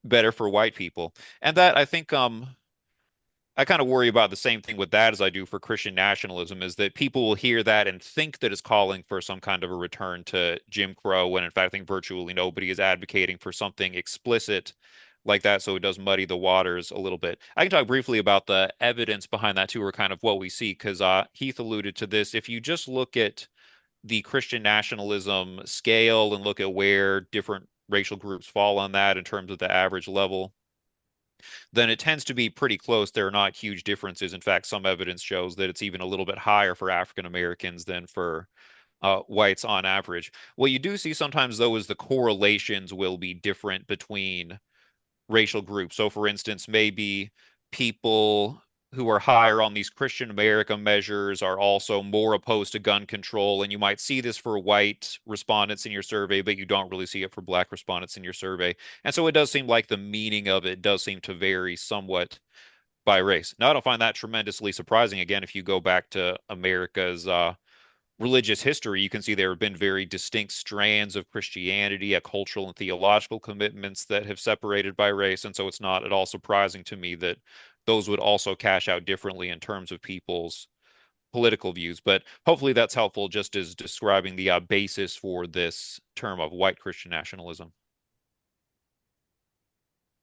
better for white people. And that I think I kind of worry about the same thing with that as I do for Christian nationalism, is that people will hear that and think that it's calling for some kind of a return to Jim Crow, when in fact I think virtually nobody is advocating for something explicit like that. So it does muddy the waters a little bit. I can talk briefly about the evidence behind that too, or kind of what we see, because Heath alluded to this. If you just look at the Christian nationalism scale and look at where different racial groups fall on that in terms of the average level, then it tends to be pretty close. There are not huge differences. In fact, some evidence shows that it's even a little bit higher for African Americans than for whites on average. What you do see sometimes, though, is the correlations will be different between racial groups. So, for instance, maybe people who are higher on these Christian America measures are also more opposed to gun control. And you might see this for white respondents in your survey, but you don't really see it for black respondents in your survey. And so it does seem like the meaning of it does seem to vary somewhat by race. Now, I don't find that tremendously surprising. Again, if you go back to America's religious history, you can see there have been very distinct strands of Christianity, a cultural and theological commitments that have separated by race. And so it's not at all surprising to me that those would also cash out differently in terms of people's political views. But hopefully that's helpful just as describing the basis for this term of white Christian nationalism.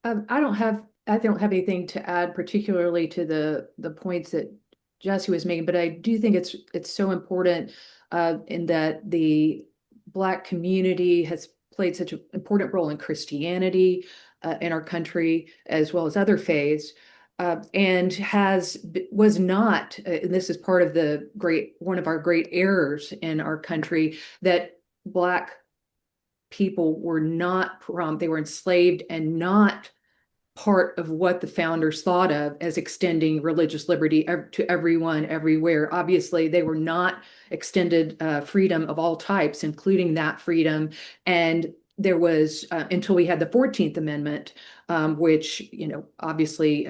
I don't have anything to add, particularly to the points that Jesse was making, but I do think it's so important in that the Black community has played such an important role in Christianity in our country, as well as other faiths, and was not. And this is part of one of our great errors in our country, that Black people were not they were enslaved and not part of what the founders thought of as extending religious liberty to everyone, everywhere. Obviously, they were not extended freedom of all types, including that freedom. And there was, until we had the 14th Amendment, which, obviously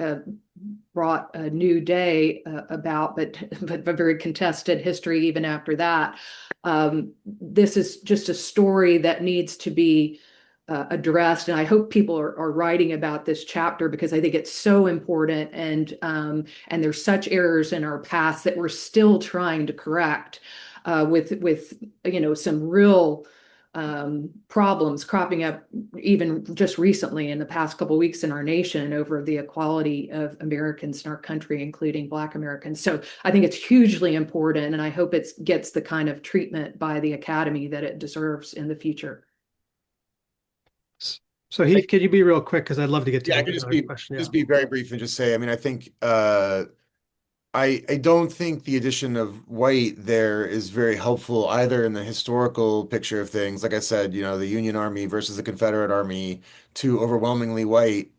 brought a new day about, but a very contested history even after that. This is just a story that needs to be addressed, and I hope people are writing about this chapter, because I think it's so important, and there's such errors in our past that we're still trying to correct, with some real problems cropping up even just recently in the past couple of weeks in our nation over the equality of Americans in our country, including Black Americans. So I think it's hugely important, and I hope it gets the kind of treatment by the Academy that it deserves in the future. So Heath, could you be real quick? Because I'd love to get to Yeah, I could another question. just be very brief and just say, I mean, I think I don't think the addition of white there is very helpful either in the historical picture of things. Like I said, the Union Army versus the Confederate Army, two overwhelmingly white,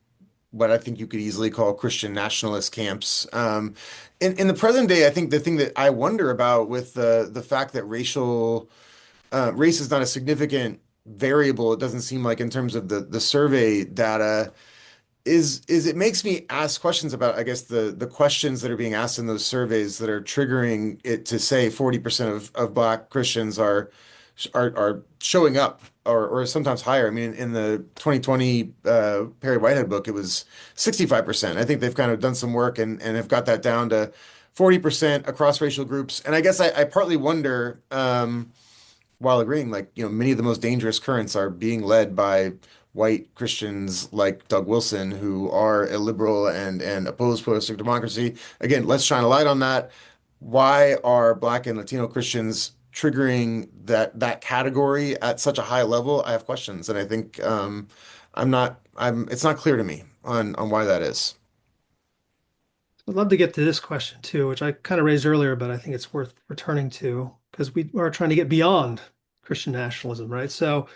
what I think you could easily call Christian nationalist camps. In the present day, I think the thing that I wonder about with the fact that race is not a significant variable, it doesn't seem like, in terms of the survey data, is it makes me ask questions about, I guess, the questions that are being asked in those surveys that are triggering it to say 40% of Black Christians are showing up, or sometimes higher. I mean, in the 2020 Perry Whitehead book, it was 65%. I think they've kind of done some work and have got that down to 40% across racial groups. And I guess I partly wonder, while agreeing, like, many of the most dangerous currents are being led by white Christians like Doug Wilson, who are illiberal and oppose pluralistic democracy. Again, let's shine a light on that. Why are Black and Latino Christians triggering that category at such a high level? I have questions, and I think it's not clear to me on why that is. I'd love to get to this question too, which I kind of raised earlier, but I think it's worth returning to, because we are trying to get beyond Christian nationalism, right? So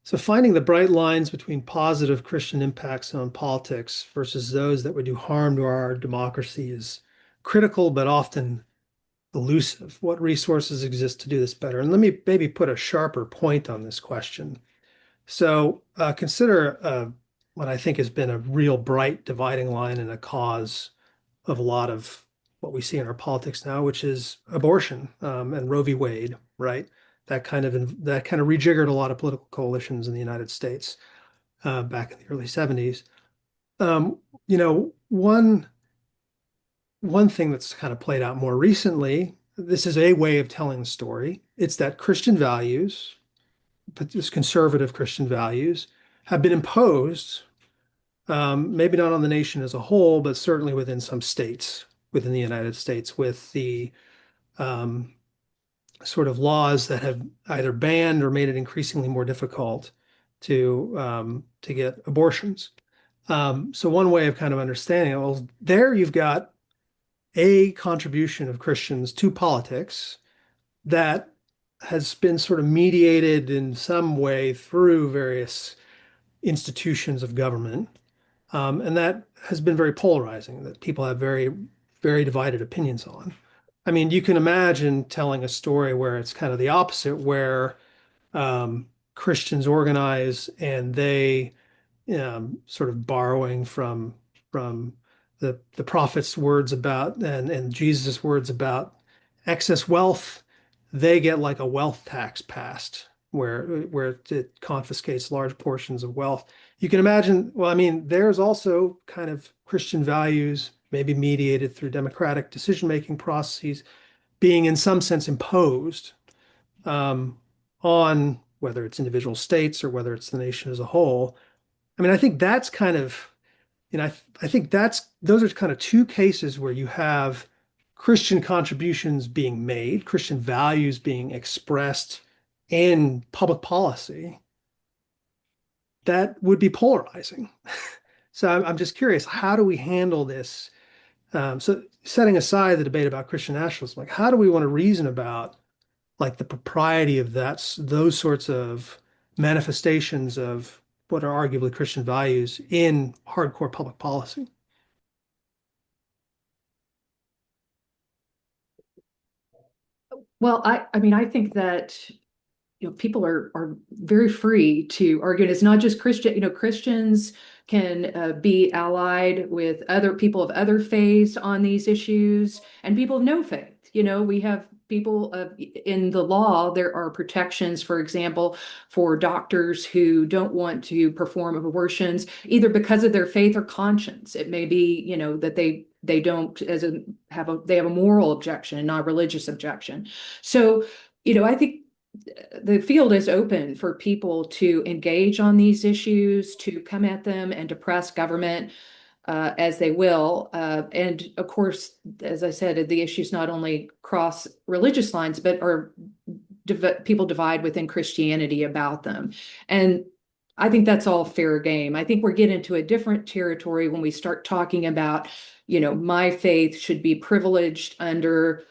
finding the bright lines between positive Christian impacts on politics versus those that would do harm to our democracy is critical, but often elusive. What resources exist to do this better? And let me maybe put a sharper point on this question. So consider what I think has been a real bright dividing line and a cause of a lot of what we see in our politics now, which is abortion and Roe v. Wade, right? That kind of rejiggered a lot of political coalitions in the United States back in the early 70s. One thing that's kind of played out more recently, this is a way of telling the story. It's that Christian values, but this conservative Christian values, have been imposed maybe not on the nation as a whole, but certainly within some states within the United States, with the um, sort of laws that have either banned or made it increasingly more difficult to get abortions. So one way of kind of understanding it, well, there you've got a contribution of Christians to politics that has been sort of mediated in some way through various institutions of government. And that has been very polarizing, that people have very, very divided opinions on. I mean, you can imagine telling a story where it's kind of the opposite, where Christians organize and they sort of borrowing from the prophet's words about and Jesus' words about excess wealth, they get like a wealth tax passed where it confiscates large portions of wealth. You can imagine, well, I mean, there's also kind of Christian values, maybe mediated through democratic decision-making processes, being in some sense imposed um, on whether it's individual states or whether it's the nation as a whole. I mean, I think that's kind of, I think those are kind of two cases where you have Christian contributions being made, Christian values being expressed in public policy that would be polarizing. So I'm just curious, how do we handle this? So setting aside the debate about Christian nationalism, like how do we want to reason about like the propriety of those sorts of manifestations of what are arguably Christian values in hardcore public policy? Well, I mean, I think that people are very free to argue. And it's not just Christian, Christians can be allied with other people of other faiths on these issues and people of no faith. We have people in the law, there are protections, for example, for doctors who don't want to perform abortions, either because of their faith or conscience. It may be, that they don't they have a moral objection and not a religious objection. So, I think the field is open for people to engage on these issues, to come at them and to press government as they will. And of course, as I said, the issues not only cross religious lines, but are people divide within Christianity about them. And I think that's all fair game. I think we're getting into a different territory when we start talking about, my faith should be privileged under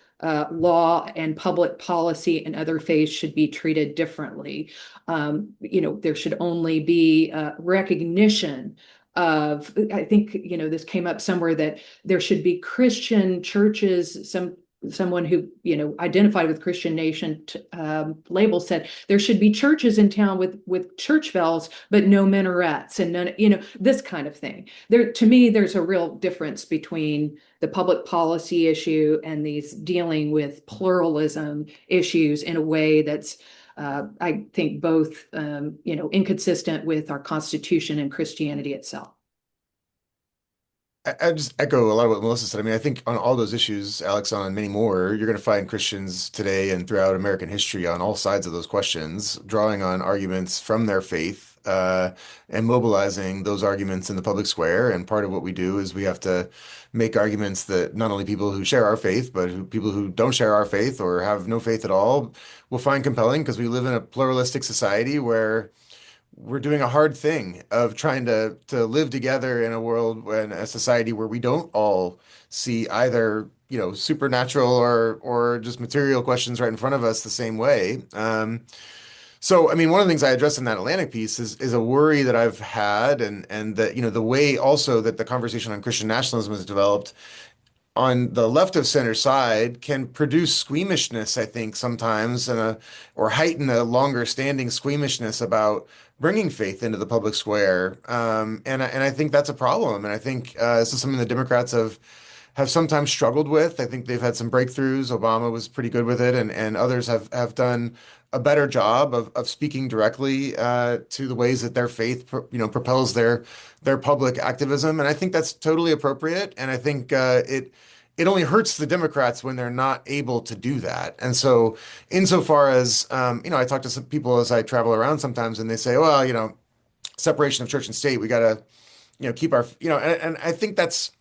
law and public policy, and other faiths should be treated differently. There should only be recognition of, I think, this came up somewhere, that there should be Christian churches. Someone who identified with Christian Nation label said there should be churches in town with church bells but no minarets and none, this kind of thing. There, to me, there's a real difference between the public policy issue and these dealing with pluralism issues in a way that's I think both inconsistent with our Constitution and Christianity itself. I just echo a lot of what Melissa said. I mean, I think on all those issues, Alex, on many more, you're going to find Christians today and throughout American history on all sides of those questions, drawing on arguments from their faith, and mobilizing those arguments in the public square. And part of what we do is we have to make arguments that not only people who share our faith, but people who don't share our faith or have no faith at all will find compelling, because we live in a pluralistic society where we're doing a hard thing of trying to live together in a world and a society where we don't all see either, supernatural or just material questions right in front of us the same way. So, I mean, one of the things I addressed in that Atlantic piece is a worry that I've had, and that, the way also that the conversation on Christian nationalism has developed on the left of center side can produce squeamishness, I think, sometimes, or heighten a longer standing squeamishness about bringing faith into the public square. And I think that's a problem. And I think this is something the Democrats have sometimes struggled with. I think they've had some breakthroughs. Obama was pretty good with it, and others have done a better job of speaking directly to the ways that their faith, propels their public activism. And I think that's totally appropriate. And I think it only hurts the Democrats when they're not able to do that. And so, insofar as I talk to some people as I travel around sometimes, and they say, well, separation of church and state, we gotta keep our, and I think that's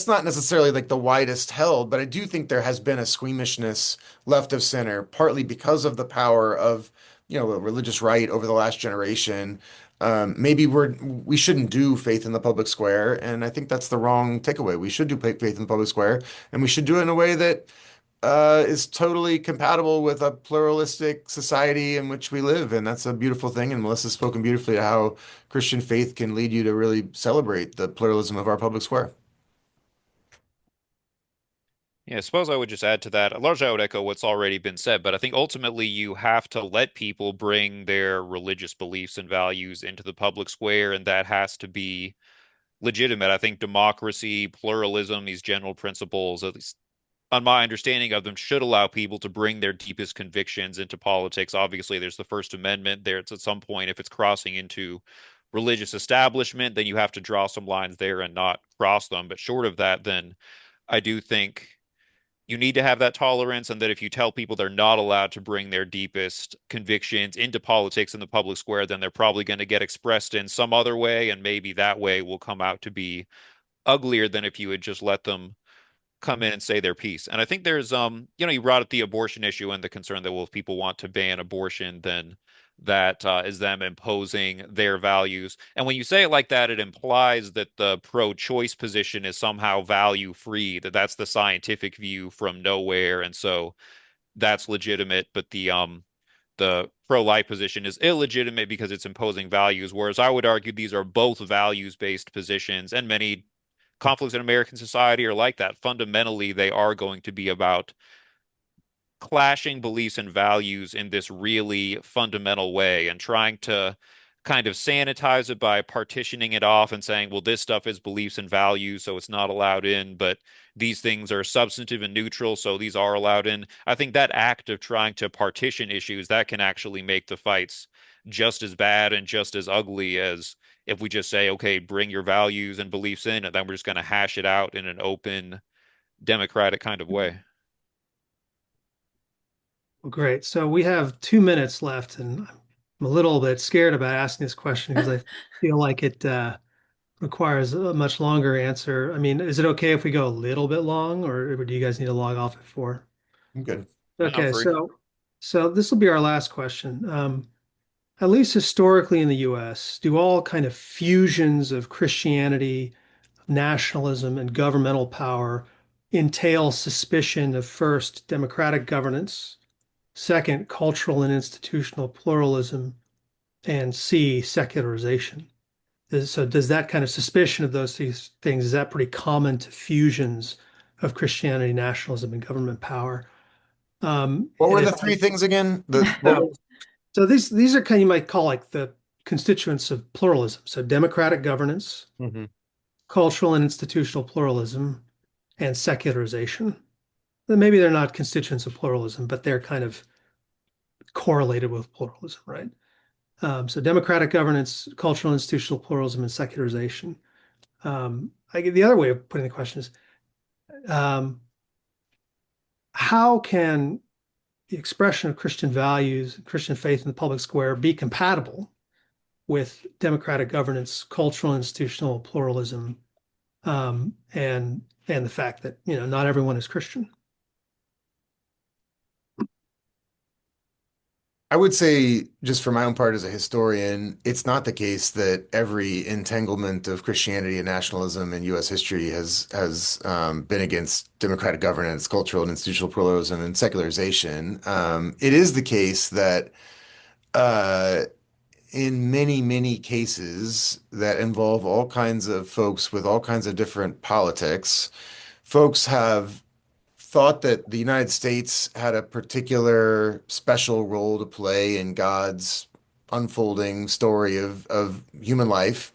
not necessarily like the widest held, but I do think there has been a squeamishness left of center, partly because of the power of, a religious right over the last generation. Maybe we shouldn't do faith in the public square, and I think that's the wrong takeaway. We should do faith in the public square, and we should do it in a way that is totally compatible with a pluralistic society in which we live, and that's a beautiful thing. And Melissa's spoken beautifully to how Christian faith can lead you to really celebrate the pluralism of our public square. Yeah, I suppose I would just add to that. Largely, I would echo what's already been said, but I think ultimately you have to let people bring their religious beliefs and values into the public square, and that has to be legitimate. I think democracy, pluralism, these general principles, at least on my understanding of them, should allow people to bring their deepest convictions into politics. Obviously, there's the First Amendment there. It's at some point, if it's crossing into religious establishment, then you have to draw some lines there and not cross them. But short of that, then I do think you need to have that tolerance, and that if you tell people they're not allowed to bring their deepest convictions into politics in the public square, then they're probably going to get expressed in some other way, and maybe that way will come out to be uglier than if you had just let them come in and say their piece. And I think there's you brought up the abortion issue and the concern that, well, if people want to ban abortion, then that is them imposing their values. And when you say it like that, it implies that the pro-choice position is somehow value free, that that's the scientific view from nowhere, and so that's legitimate. But the pro-life position is illegitimate because it's imposing values, whereas I would argue these are both values-based positions, and many conflicts in American society are like that. Fundamentally, they are going to be about clashing beliefs and values in this really fundamental way, and trying to kind of sanitize it by partitioning it off and saying, well, this stuff is beliefs and values, so it's not allowed in, but these things are substantive and neutral, so these are allowed in. I think that act of trying to partition issues, that can actually make the fights just as bad and just as ugly as if we just say, okay, bring your values and beliefs in, and then we're just going to hash it out in an open, democratic kind of way. Well, great. So we have 2 minutes left, and I'm a little bit scared about asking this question because I feel like it requires a much longer answer. I mean, is it okay if we go a little bit long, or do you guys need to log off at 4? I'm good. I'm Okay, free. so this will be our last question. At least historically in the US, do all kind of fusions of Christianity, nationalism, and governmental power entail suspicion of, first, democratic governance, second, cultural and institutional pluralism, and C, secularization? So does that kind of suspicion of those things, is that pretty common to fusions of Christianity, nationalism, and government power? What And were the if three things again? So these are kind of, you might call like the constituents of pluralism. So democratic governance, Mhm. cultural and institutional pluralism, and secularization. Then maybe they're not constituents of pluralism, but they're kind of correlated with pluralism, right? So democratic governance, cultural and institutional pluralism, and secularization. The other way of putting the question is, um, how can the expression of Christian values, Christian faith in the public square be compatible with democratic governance, cultural and institutional pluralism, and the fact that not everyone is Christian? I would say, just for my own part as a historian, it's not the case that every entanglement of Christianity and nationalism in U.S. history has been against democratic governance, cultural and institutional pluralism, and secularization. It is the case that uh, in many, many cases that involve all kinds of folks with all kinds of different politics, folks have thought that the United States had a particular special role to play in God's unfolding story of human life.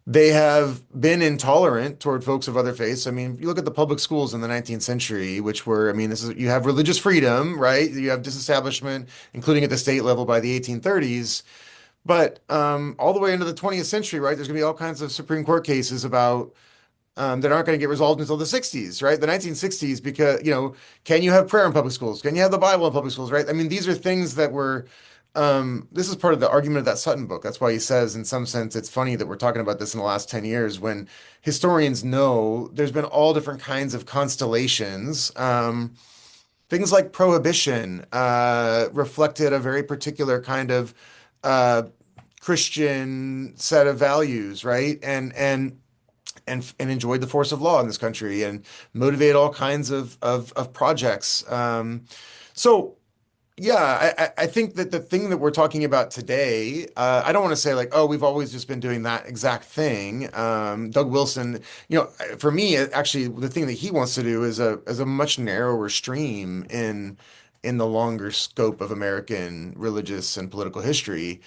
They have been intolerant toward folks of other faiths. I mean, you look at the public schools in the 19th century, which were, I mean, you have religious freedom, right? You have disestablishment, including at the state level by the 1830s. But all the way into the 20th century, right, there's going to be all kinds of Supreme Court cases about that aren't going to get resolved until the 60s, right? The 1960s, because, can you have prayer in public schools? Can you have the Bible in public schools, right? I mean, these are things that were this is part of the argument of that Sutton book. That's why he says, in some sense, it's funny that we're talking about this in the last 10 years when historians know there's been all different kinds of constellations. Things like prohibition reflected a very particular kind of uh, Christian set of values, right? And enjoyed the force of law in this country and motivate all kinds of projects. So yeah, I think that the thing that we're talking about today, I don't want to say like, oh, we've always just been doing that exact thing. Doug Wilson, for me, actually, the thing that he wants to do is a much narrower stream in the longer scope of American religious and political history.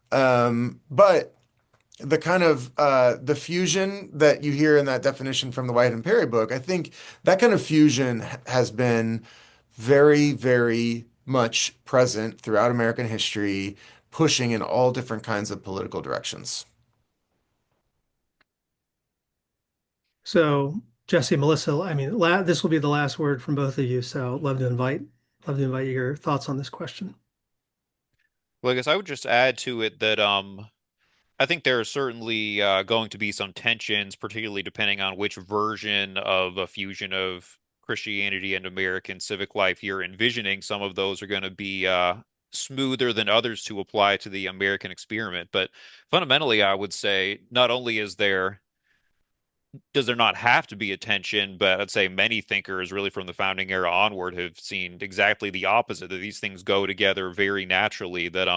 But the kind of the fusion that you hear in that definition from the Whitehead and Perry book, I think that kind of fusion has been very, very much present throughout American history, pushing in all different kinds of political directions. So Jesse, Melissa, I mean, this will be the last word from both of you. So love to invite your thoughts on this question. Well, I guess I would just add to it that I think there are certainly going to be some tensions, particularly depending on which version of a fusion of Christianity and American civic life you're envisioning. Some of those are going to be smoother than others to apply to the American experiment. But fundamentally, I would say not only does there not have to be a tension, but I'd say many thinkers, really from the founding era onward, have seen exactly the opposite, that these things go together very naturally, that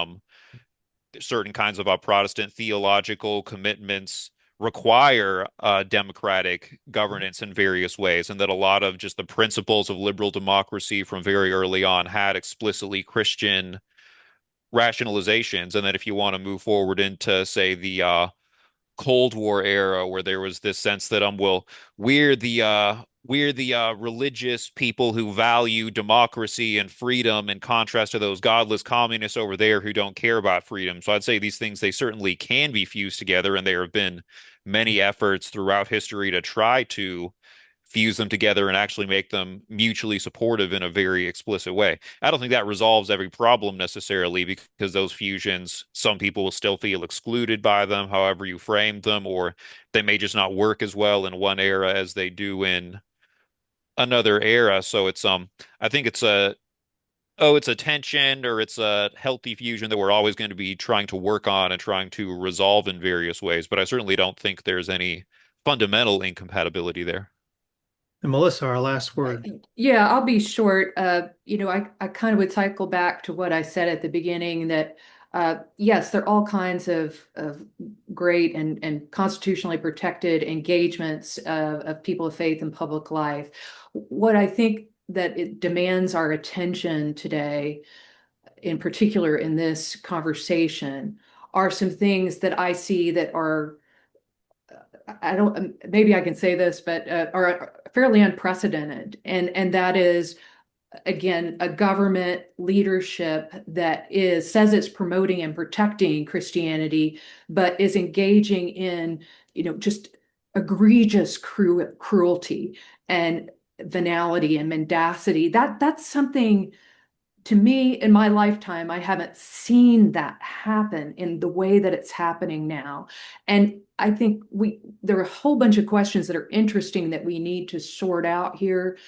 certain kinds of Protestant theological commitments require democratic governance in various ways, and that a lot of just the principles of liberal democracy from very early on had explicitly Christian rationalizations. And that if you want to move forward into, say, the Cold War era, where there was this sense that well, we're the religious people who value democracy and freedom in contrast to those godless communists over there who don't care about freedom. So I'd say these things, they certainly can be fused together, and there have been many efforts throughout history to try to fuse them together and actually make them mutually supportive in a very explicit way. I don't think that resolves every problem necessarily, because those fusions, some people will still feel excluded by them, however you frame them, or they may just not work as well in one era as they do in another era. So I think it's a tension, or it's a healthy fusion that we're always going to be trying to work on and trying to resolve in various ways. But I certainly don't think there's any fundamental incompatibility there. And Melissa, our last word. Yeah, I'll be short. I kind of would cycle back to what I said at the beginning that yes, there are all kinds of great and constitutionally protected engagements of people of faith in public life. What I think that it demands our attention today, in particular in this conversation, are some things that I see that are, I don't, maybe I can say this, but are fairly unprecedented. And that is, again, a government leadership that says it's promoting and protecting Christianity, but is engaging in, just egregious cruelty and venality and mendacity. That's something, to me, in my lifetime, I haven't seen that happen in the way that it's happening now. And I think there are a whole bunch of questions that are interesting that we need to sort out here.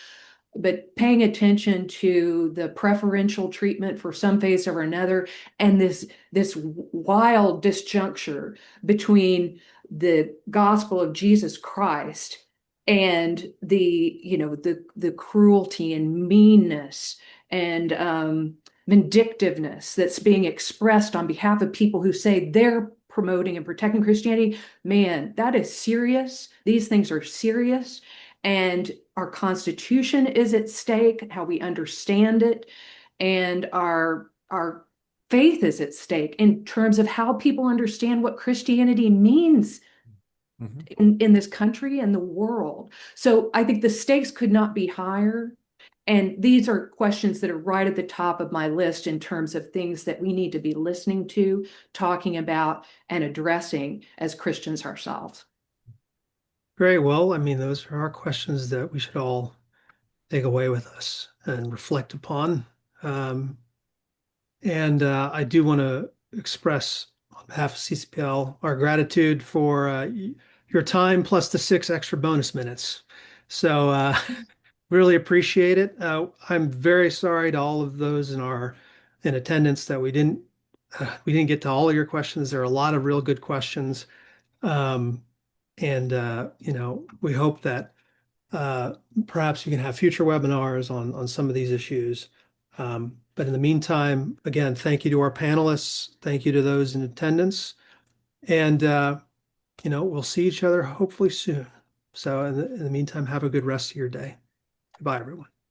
But paying attention to the preferential treatment for some faiths over another, and this wild disjuncture between the gospel of Jesus Christ and the cruelty and meanness and vindictiveness that's being expressed on behalf of people who say they're promoting and protecting Christianity. Man, that is serious. These things are serious. And our Constitution is at stake, how we understand it, and our faith is at stake in terms of how people understand what Christianity means in this country and the world. So I think the stakes could not be higher. And these are questions that are right at the top of my list in terms of things that we need to be listening to, talking about, and addressing as Christians ourselves. Great. Well, I mean, those are our questions that we should all take away with us and reflect upon. And I do want to express on behalf of CCPL our gratitude for your time plus the 6 extra bonus minutes. So really appreciate it. I'm very sorry to all of those in attendance that we didn't get to all of your questions. There are a lot of real good questions. Um, and we hope that perhaps you can have future webinars on some of these issues. But in the meantime, again, thank you to our panelists. Thank you to those in attendance. And, we'll see each other hopefully soon. So in the meantime, have a good rest of your day. Goodbye, everyone.